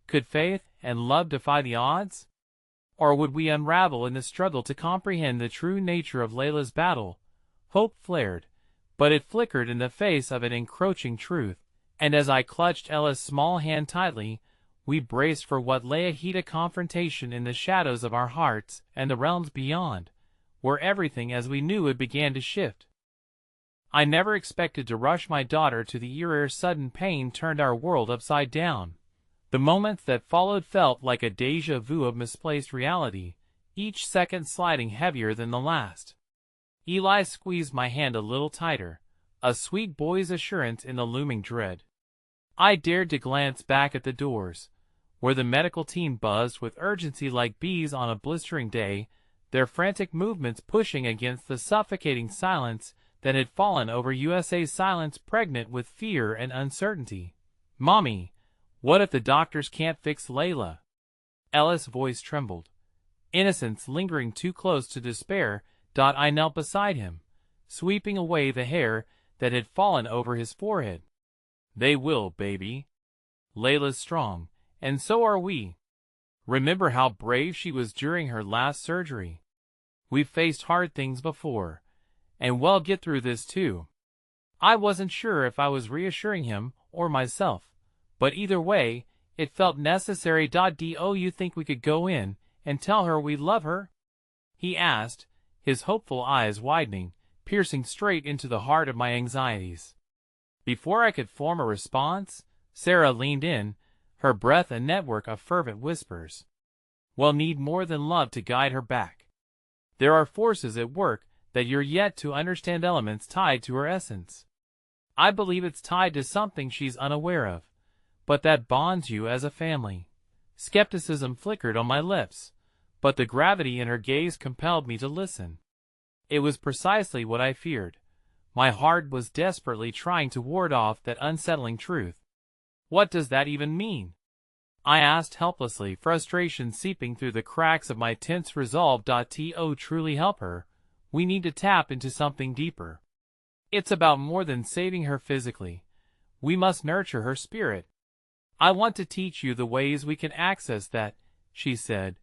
Could faith and love defy the odds? Or would we unravel in the struggle to comprehend the true nature of Layla's battle? Hope flared, but it flickered in the face of an encroaching truth, and as I clutched Ella's small hand tightly, we braced for what lay ahead, a confrontation in the shadows of our hearts and the realms beyond, where everything as we knew it began to shift. I never expected to rush my daughter to the ER. Sudden pain turned our world upside down. The moments that followed felt like a déjà vu of misplaced reality, each second sliding heavier than the last. Eli squeezed my hand a little tighter, a sweet boy's assurance in the looming dread. I dared to glance back at the doors, where the medical team buzzed with urgency like bees on a blistering day, their frantic movements pushing against the suffocating silence that had fallen over USA's silence, pregnant with fear and uncertainty. "Mommy, what if the doctors can't fix Layla?" Ella's voice trembled, innocence lingering too close to despair. I knelt beside him, sweeping away the hair that had fallen over his forehead. "They will, baby. Layla's strong, and so are we. Remember how brave she was during her last surgery. We've faced hard things before, and we'll get through this too." I wasn't sure if I was reassuring him or myself, but either way, it felt necessary. "Do you think we could go in and tell her we love her?" he asked, his hopeful eyes widening, piercing straight into the heart of my anxieties. Before I could form a response, Sarah leaned in, her breath a network of fervent whispers. "We'll need more than love to guide her back. There are forces at work that you're yet to understand, elements tied to her essence. I believe it's tied to something she's unaware of, but that bonds you as a family." Skepticism flickered on my lips, but the gravity in her gaze compelled me to listen. It was precisely what I feared. My heart was desperately trying to ward off that unsettling truth. "What does that even mean?" I asked helplessly, frustration seeping through the cracks of my tense resolve. To truly help her, we need to tap into something deeper. It's about more than saving her physically. We must nurture her spirit. "I want to teach you the ways we can access that," she said,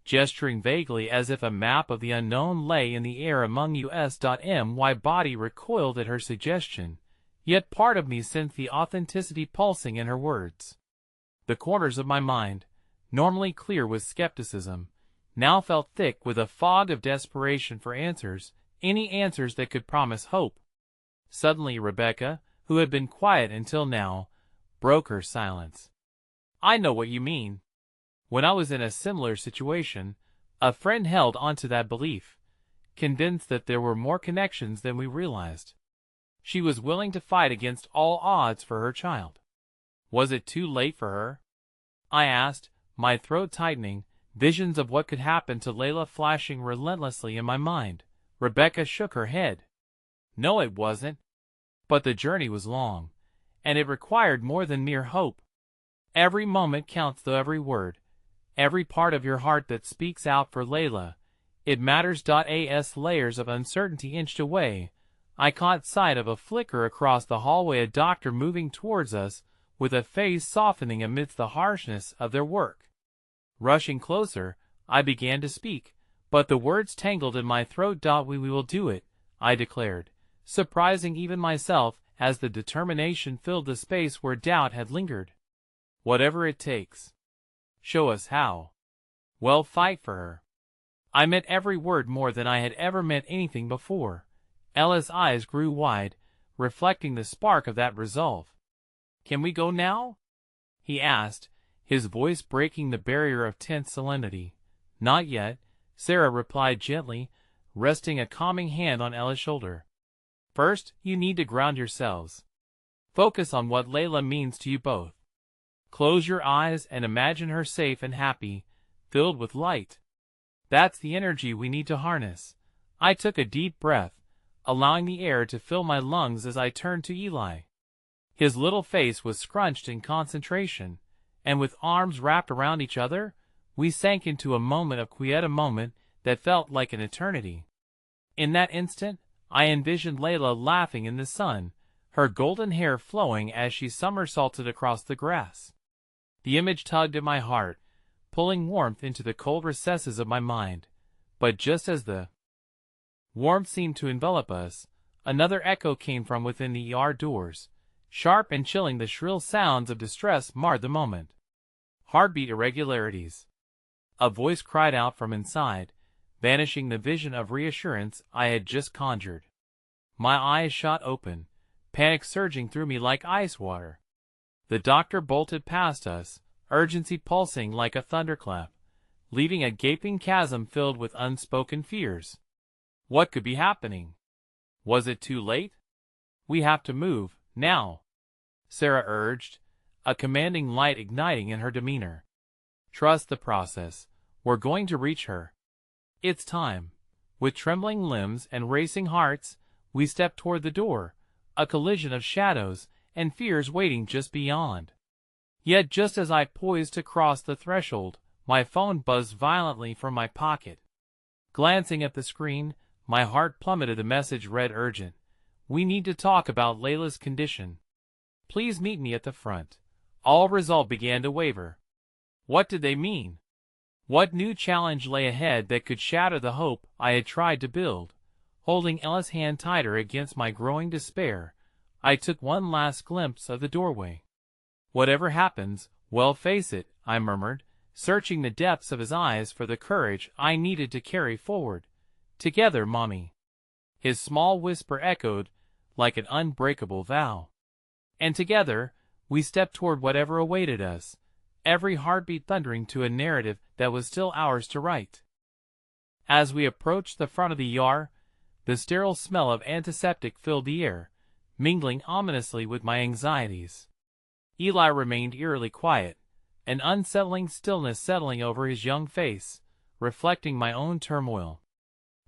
gesturing vaguely as if a map of the unknown lay in the air among us. My body recoiled at her suggestion, yet part of me sensed the authenticity pulsing in her words. The corners of my mind, normally clear with skepticism, now felt thick with a fog of desperation for answers, any answers that could promise hope. Suddenly Rebecca, who had been quiet until now, broke her silence. "I know what you mean. When I was in a similar situation, a friend held onto that belief, convinced that there were more connections than we realized. She was willing to fight against all odds for her child. Was it too late for her?" I asked, my throat tightening, visions of what could happen to Layla flashing relentlessly in my mind. Rebecca shook her head. "No, it wasn't. But the journey was long, and it required more than mere hope. Every moment counts, though, every word, every part of your heart that speaks out for Layla. It matters. As layers of uncertainty inched away, I caught sight of a flicker across the hallway, a doctor moving towards us, with a face softening amidst the harshness of their work. Rushing closer, I began to speak, but the words tangled in my throat. We will do it," I declared, surprising even myself as the determination filled the space where doubt had lingered. "Whatever it takes. Show us how. We'll fight for her." I meant every word more than I had ever meant anything before. Ella's eyes grew wide, reflecting the spark of that resolve. "Can we go now?" he asked, his voice breaking the barrier of tense solemnity. "Not yet," Sarah replied gently, resting a calming hand on Ella's shoulder. "First, you need to ground yourselves. Focus on what Layla means to you both. Close your eyes and imagine her safe and happy, filled with light. That's the energy we need to harness." I took a deep breath, allowing the air to fill my lungs as I turned to Eli. His little face was scrunched in concentration, and with arms wrapped around each other, we sank into a moment of quiet, a moment that felt like an eternity. In that instant, I envisioned Layla laughing in the sun, her golden hair flowing as she somersaulted across the grass. The image tugged at my heart, pulling warmth into the cold recesses of my mind. But just as the warmth seemed to envelop us, another echo came from within the ER doors. Sharp and chilling, the shrill sounds of distress marred the moment. "Heartbeat irregularities," a voice cried out from inside, banishing the vision of reassurance I had just conjured. My eyes shot open, panic surging through me like ice water. The doctor bolted past us, urgency pulsing like a thunderclap, leaving a gaping chasm filled with unspoken fears. What could be happening? Was it too late? "We have to move, now," Sarah urged, a commanding light igniting in her demeanor. "Trust the process. We're going to reach her. It's time." With trembling limbs and racing hearts, we stepped toward the door, a collision of shadows and fears waiting just beyond. Yet just as I poised to cross the threshold, my phone buzzed violently from my pocket. Glancing at the screen, my heart plummeted. The message read urgent. "We need to talk about Layla's condition. Please meet me at the front." All resolve began to waver. What did they mean? What new challenge lay ahead that could shatter the hope I had tried to build? Holding Ella's hand tighter against my growing despair, I took one last glimpse of the doorway. "Whatever happens, well, face it," I murmured, searching the depths of his eyes for the courage I needed to carry forward. "Together, Mommy." His small whisper echoed like an unbreakable vow. And together, we stepped toward whatever awaited us, every heartbeat thundering to a narrative that was still ours to write. As we approached the front of the ER, the sterile smell of antiseptic filled the air, mingling ominously with my anxieties. Eli remained eerily quiet, an unsettling stillness settling over his young face, reflecting my own turmoil.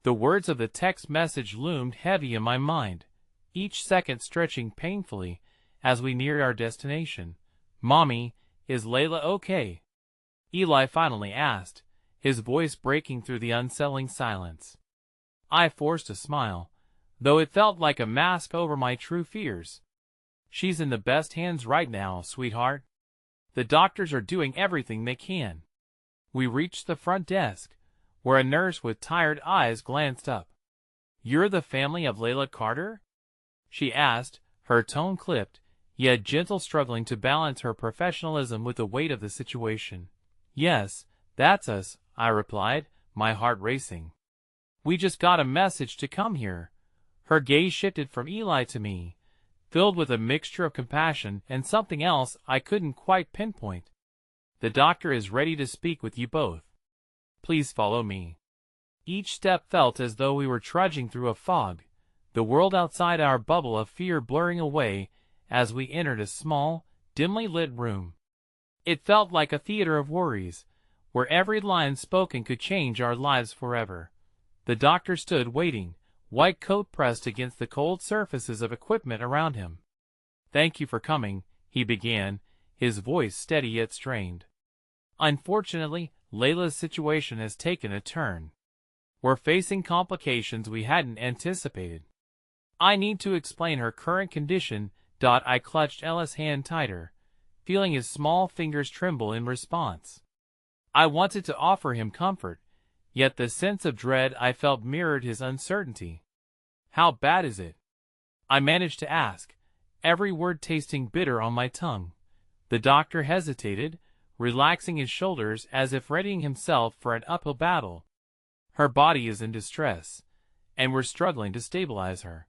The words of the text message loomed heavy in my mind, each second stretching painfully as we neared our destination. "Mommy, is Layla okay?" Eli finally asked, his voice breaking through the unsettling silence. I forced a smile, though it felt like a mask over my true fears. "She's in the best hands right now, sweetheart. The doctors are doing everything they can." We reached the front desk, where a nurse with tired eyes glanced up. "You're the family of Layla Carter?" she asked, her tone clipped, yet gentle, struggling to balance her professionalism with the weight of the situation. "Yes, that's us," I replied, my heart racing. "We just got a message to come here." Her gaze shifted from Eli to me, filled with a mixture of compassion and something else I couldn't quite pinpoint. "The doctor is ready to speak with you both. Please follow me." Each step felt as though we were trudging through a fog, the world outside our bubble of fear blurring away as we entered a small, dimly lit room. It felt like a theater of worries, where every line spoken could change our lives forever. The doctor stood waiting, white coat pressed against the cold surfaces of equipment around him. "Thank you for coming," he began, his voice steady yet strained. "Unfortunately, Layla's situation has taken a turn. We're facing complications we hadn't anticipated. I need to explain her current condition." I clutched Ella's hand tighter, feeling his small fingers tremble in response. I wanted to offer him comfort, yet the sense of dread I felt mirrored his uncertainty. "How bad is it?" I managed to ask, every word tasting bitter on my tongue. The doctor hesitated, relaxing his shoulders as if readying himself for an uphill battle. "Her body is in distress, and we're struggling to stabilize her.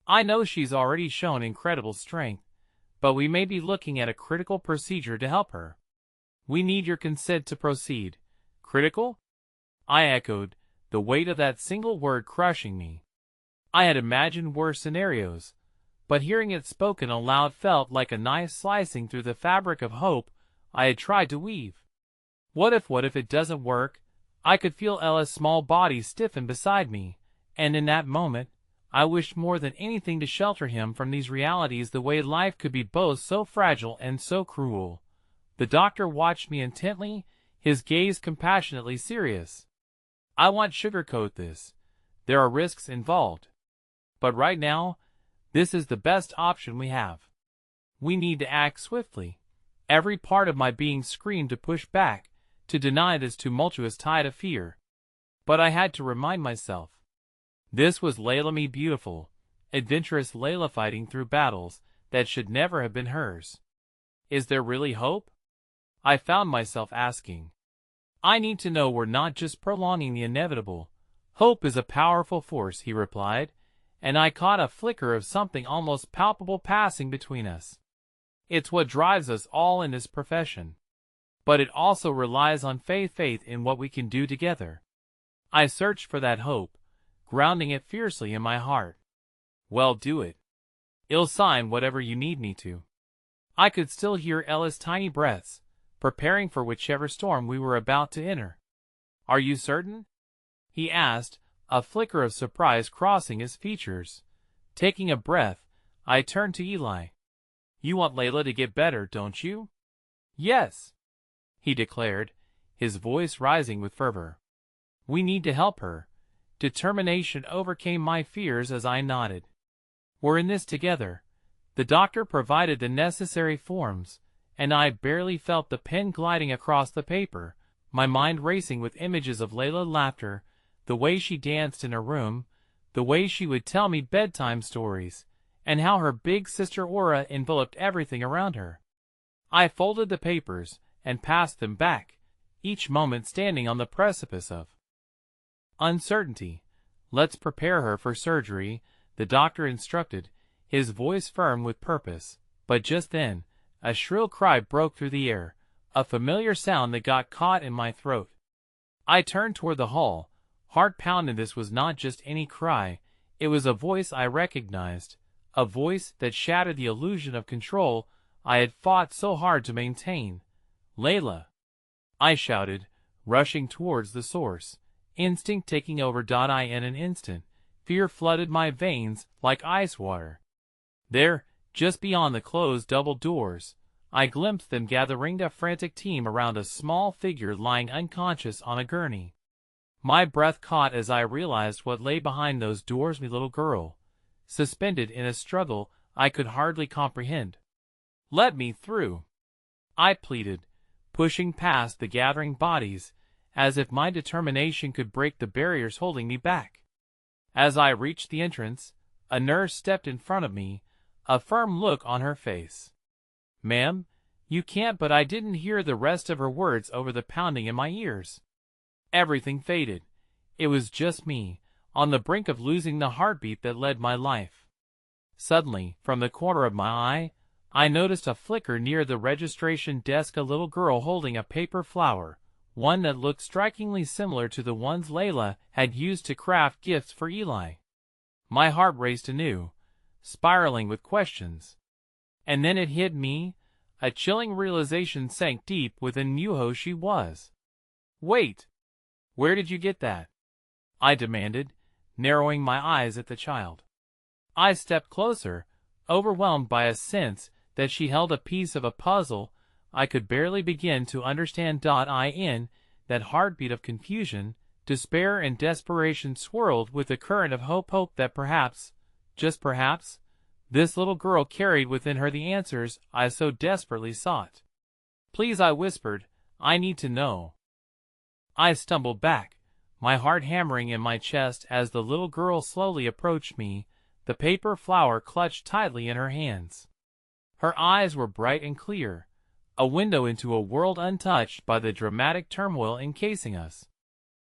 I know she's already shown incredible strength, but we may be looking at a critical procedure to help her. We need your consent to proceed. Critical? I echoed, the weight of that single word crushing me. I had imagined worse scenarios, but hearing it spoken aloud felt like a knife slicing through the fabric of hope I had tried to weave. What if it doesn't work? I could feel Ella's small body stiffen beside me, and in that moment, I wished more than anything to shelter him from these realities, the way life could be both so fragile and so cruel. The doctor watched me intently, his gaze compassionately serious. I won't sugarcoat this. There are risks involved. But right now, this is the best option we have. We need to act swiftly. Every part of my being screamed to push back, to deny this tumultuous tide of fear. But I had to remind myself. This was Layla, me beautiful, adventurous Layla, fighting through battles that should never have been hers. Is there really hope? I found myself asking. I need to know we're not just prolonging the inevitable. Hope is a powerful force, he replied, and I caught a flicker of something almost palpable passing between us. It's what drives us all in this profession. But it also relies on faith in what we can do together. I searched for that hope, grounding it fiercely in my heart. Well, do it. I'll sign whatever you need me to. I could still hear Ella's tiny breaths, preparing for whichever storm we were about to enter. Are you certain? He asked, a flicker of surprise crossing his features. Taking a breath, I turned to Eli. You want Layla to get better, don't you? Yes, he declared, his voice rising with fervor. We need to help her. Determination overcame my fears as I nodded. We're in this together. The doctor provided the necessary forms, and I barely felt the pen gliding across the paper, my mind racing with images of Layla's laughter, the way she danced in her room, the way she would tell me bedtime stories, and how her big sister aura enveloped everything around her. I folded the papers and passed them back, each moment standing on the precipice of uncertainty. Let's prepare her for surgery, the doctor instructed, his voice firm with purpose. But just then, a shrill cry broke through the air, a familiar sound that got caught in my throat. I turned toward the hall, heart pounding. This was not just any cry, it was a voice I recognized, a voice that shattered the illusion of control I had fought so hard to maintain. Layla! I shouted, rushing towards the source, instinct taking over. In an instant, fear flooded my veins like ice water. There, just beyond the closed double doors, I glimpsed them gathering a frantic team around a small figure lying unconscious on a gurney. My breath caught as I realized what lay behind those doors. My little girl, suspended in a struggle I could hardly comprehend. Let me through, I pleaded, pushing past the gathering bodies, as if my determination could break the barriers holding me back. As I reached the entrance, a nurse stepped in front of me, a firm look on her face. Ma'am, you can't. But I didn't hear the rest of her words over the pounding in my ears. Everything faded. It was just me, on the brink of losing the heartbeat that led my life. Suddenly, from the corner of my eye, I noticed a flicker near the registration desk, a little girl holding a paper flower, one that looked strikingly similar to the ones Layla had used to craft gifts for Eli. My heart raced anew, spiraling with questions. And then it hit me, a chilling realization sank deep within me. Who she was. Wait! Where did you get that? I demanded, narrowing my eyes at the child. I stepped closer, overwhelmed by a sense that she held a piece of a puzzle I could barely begin to understand. In that heartbeat of confusion, despair and desperation swirled with a current of hope that perhaps, just perhaps, this little girl carried within her the answers I so desperately sought. Please, I whispered, I need to know. I stumbled back, my heart hammering in my chest as the little girl slowly approached me, the paper flower clutched tightly in her hands. Her eyes were bright and clear, a window into a world untouched by the dramatic turmoil encasing us.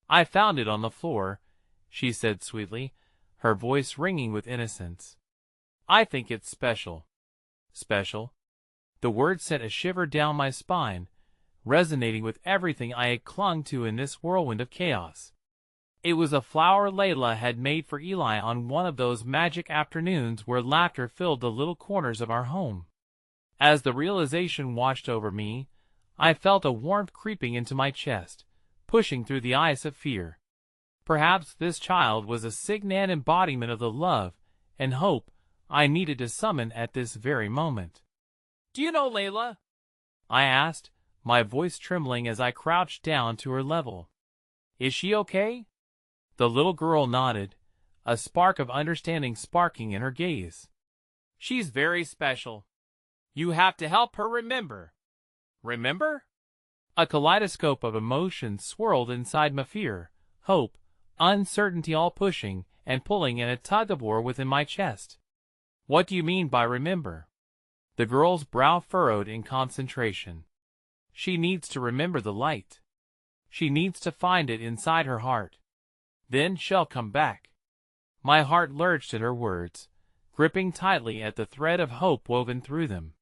I found it on the floor, she said sweetly, her voice ringing with innocence. I think it's special. Special? The word sent a shiver down my spine, resonating with everything I had clung to in this whirlwind of chaos. It was a flower Layla had made for Eli on one of those magic afternoons where laughter filled the little corners of our home. As the realization washed over me, I felt a warmth creeping into my chest, pushing through the ice of fear. Perhaps this child was a signet embodiment of the love and hope I needed to summon at this very moment. "Do you know Layla?" I asked, my voice trembling as I crouched down to her level. "Is she okay?" The little girl nodded, a spark of understanding sparking in her gaze. "She's very special. You have to help her remember." "Remember?" A kaleidoscope of emotions swirled inside my fear, hope, uncertainty, all pushing and pulling in a tug-of-war within my chest. "What do you mean by remember?" The girl's brow furrowed in concentration. "She needs to remember the light. She needs to find it inside her heart. Then she'll come back." My heart lurched at her words, gripping tightly at the thread of hope woven through them.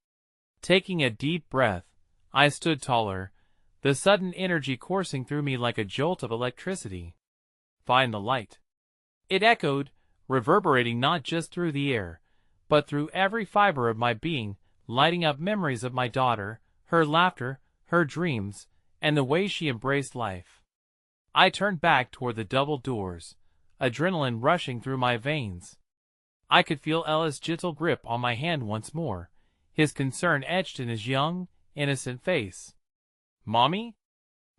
Taking a deep breath, I stood taller, the sudden energy coursing through me like a jolt of electricity. "Find the light." It echoed, reverberating not just through the air, but through every fiber of my being, lighting up memories of my daughter, her laughter, her dreams, and the way she embraced life. I turned back toward the double doors, adrenaline rushing through my veins. I could feel Ella's gentle grip on my hand once more, his concern etched in his young, innocent face. "Mommy?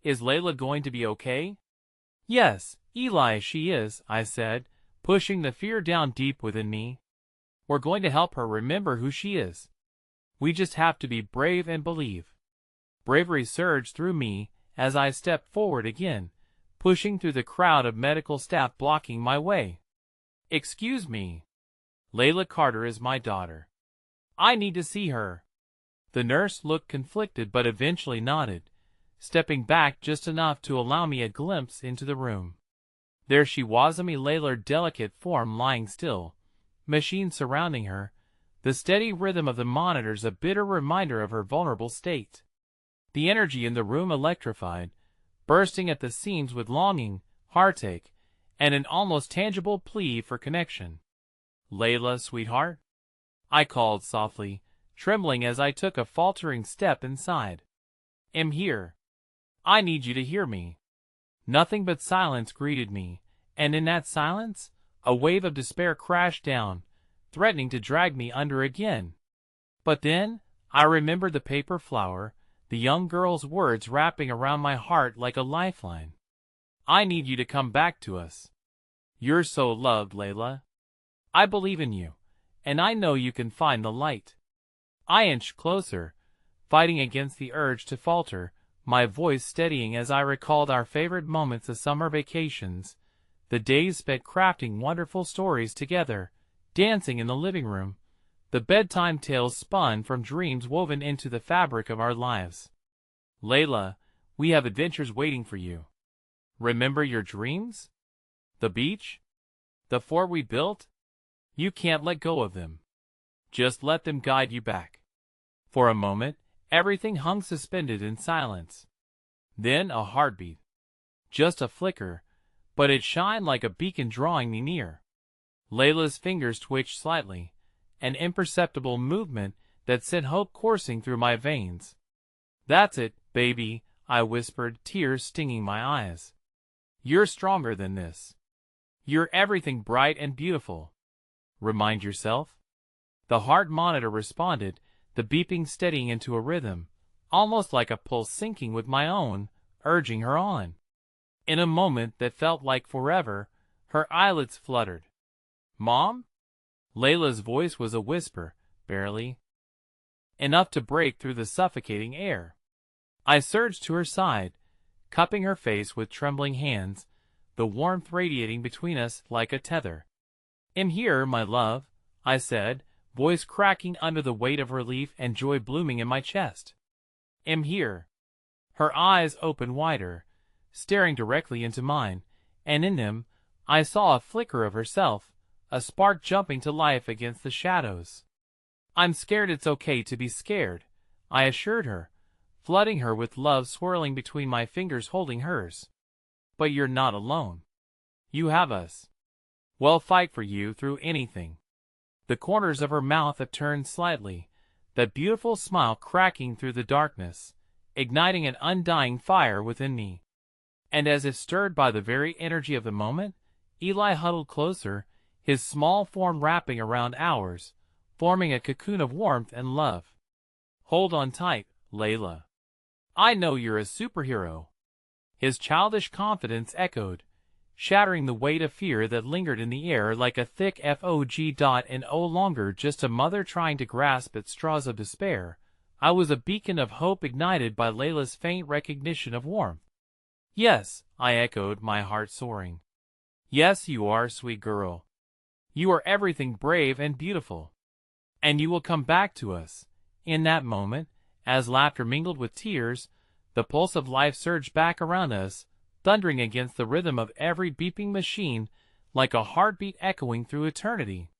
Is Layla going to be okay?" "Yes, Eli, she is," I said, pushing the fear down deep within me. "We're going to help her remember who she is. We just have to be brave and believe." Bravery surged through me as I stepped forward again, pushing through the crowd of medical staff blocking my way. "Excuse me. Layla Carter is my daughter. I need to see her." The nurse looked conflicted but eventually nodded, stepping back just enough to allow me a glimpse into the room. There she was, Layla's delicate form lying still, machines surrounding her, the steady rhythm of the monitors a bitter reminder of her vulnerable state. The energy in the room electrified, bursting at the seams with longing, heartache, and an almost tangible plea for connection. "Layla, sweetheart?" I called softly, trembling as I took a faltering step inside. "I'm here. I need you to hear me." Nothing but silence greeted me, and in that silence, a wave of despair crashed down, threatening to drag me under again. But then, I remembered the paper flower, the young girl's words wrapping around my heart like a lifeline. "I need you to come back to us. You're so loved, Layla. I believe in you, and I know you can find the light." I inched closer, fighting against the urge to falter, my voice steadying as I recalled our favorite moments of summer vacations, the days spent crafting wonderful stories together, dancing in the living room, the bedtime tales spun from dreams woven into the fabric of our lives. "Layla, we have adventures waiting for you. Remember your dreams? The beach? The fort we built? You can't let go of them. Just let them guide you back." For a moment, everything hung suspended in silence. Then a heartbeat. Just a flicker, but it shined like a beacon drawing me near. Layla's fingers twitched slightly, an imperceptible movement that sent hope coursing through my veins. "That's it, baby," I whispered, tears stinging my eyes. "You're stronger than this. You're everything bright and beautiful. Remind yourself." The heart monitor responded, the beeping steadying into a rhythm, almost like a pulse syncing with my own, urging her on. In a moment that felt like forever, her eyelids fluttered. "Mom?" Layla's voice was a whisper, barely enough to break through the suffocating air. I surged to her side, cupping her face with trembling hands, the warmth radiating between us like a tether. "I'm here, my love," I said, voice cracking under the weight of relief and joy blooming in my chest. "I'm here." Her eyes opened wider, staring directly into mine, and in them, I saw a flicker of herself, a spark jumping to life against the shadows. "I'm scared. It's okay to be scared," I assured her, flooding her with love, swirling between my fingers holding hers. "But you're not alone. You have us. We'll fight for you through anything." The corners of her mouth upturned slightly, that beautiful smile cracking through the darkness, igniting an undying fire within me. And as if stirred by the very energy of the moment, Eli huddled closer, his small form wrapping around ours, forming a cocoon of warmth and love. "Hold on tight, Layla. I know you're a superhero." His childish confidence echoed, shattering the weight of fear that lingered in the air like a thick fog. And no longer just a mother trying to grasp at straws of despair, I was a beacon of hope ignited by Layla's faint recognition of warmth. "Yes," I echoed, my heart soaring. "Yes, you are, sweet girl. You are everything brave and beautiful. And you will come back to us." In that moment, as laughter mingled with tears, the pulse of life surged back around us, thundering against the rhythm of every beeping machine, like a heartbeat echoing through eternity.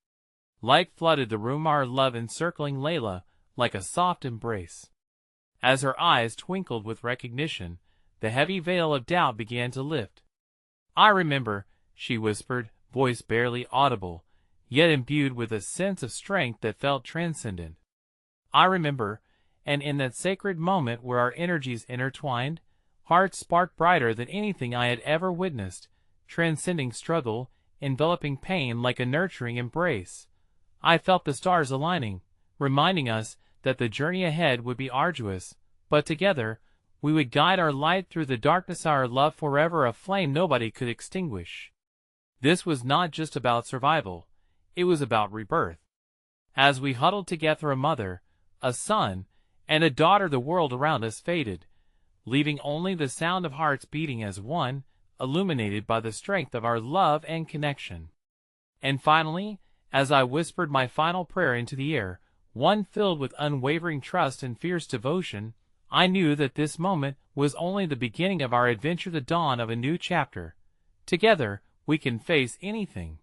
Light flooded the room, our love encircling Layla like a soft embrace. As her eyes twinkled with recognition, the heavy veil of doubt began to lift. "I remember," she whispered, voice barely audible, yet imbued with a sense of strength that felt transcendent. "I remember," and in that sacred moment where our energies intertwined, hearts sparked brighter than anything I had ever witnessed, transcending struggle, enveloping pain like a nurturing embrace. I felt the stars aligning, reminding us that the journey ahead would be arduous, but together, we would guide our light through the darkness, our love forever a flame nobody could extinguish. This was not just about survival, it was about rebirth. As we huddled together, a mother, a son, and a daughter, the world around us faded, leaving only the sound of hearts beating as one, illuminated by the strength of our love and connection. And finally, as I whispered my final prayer into the air, one filled with unwavering trust and fierce devotion, I knew that this moment was only the beginning of our adventure, the dawn of a new chapter. Together, we can face anything.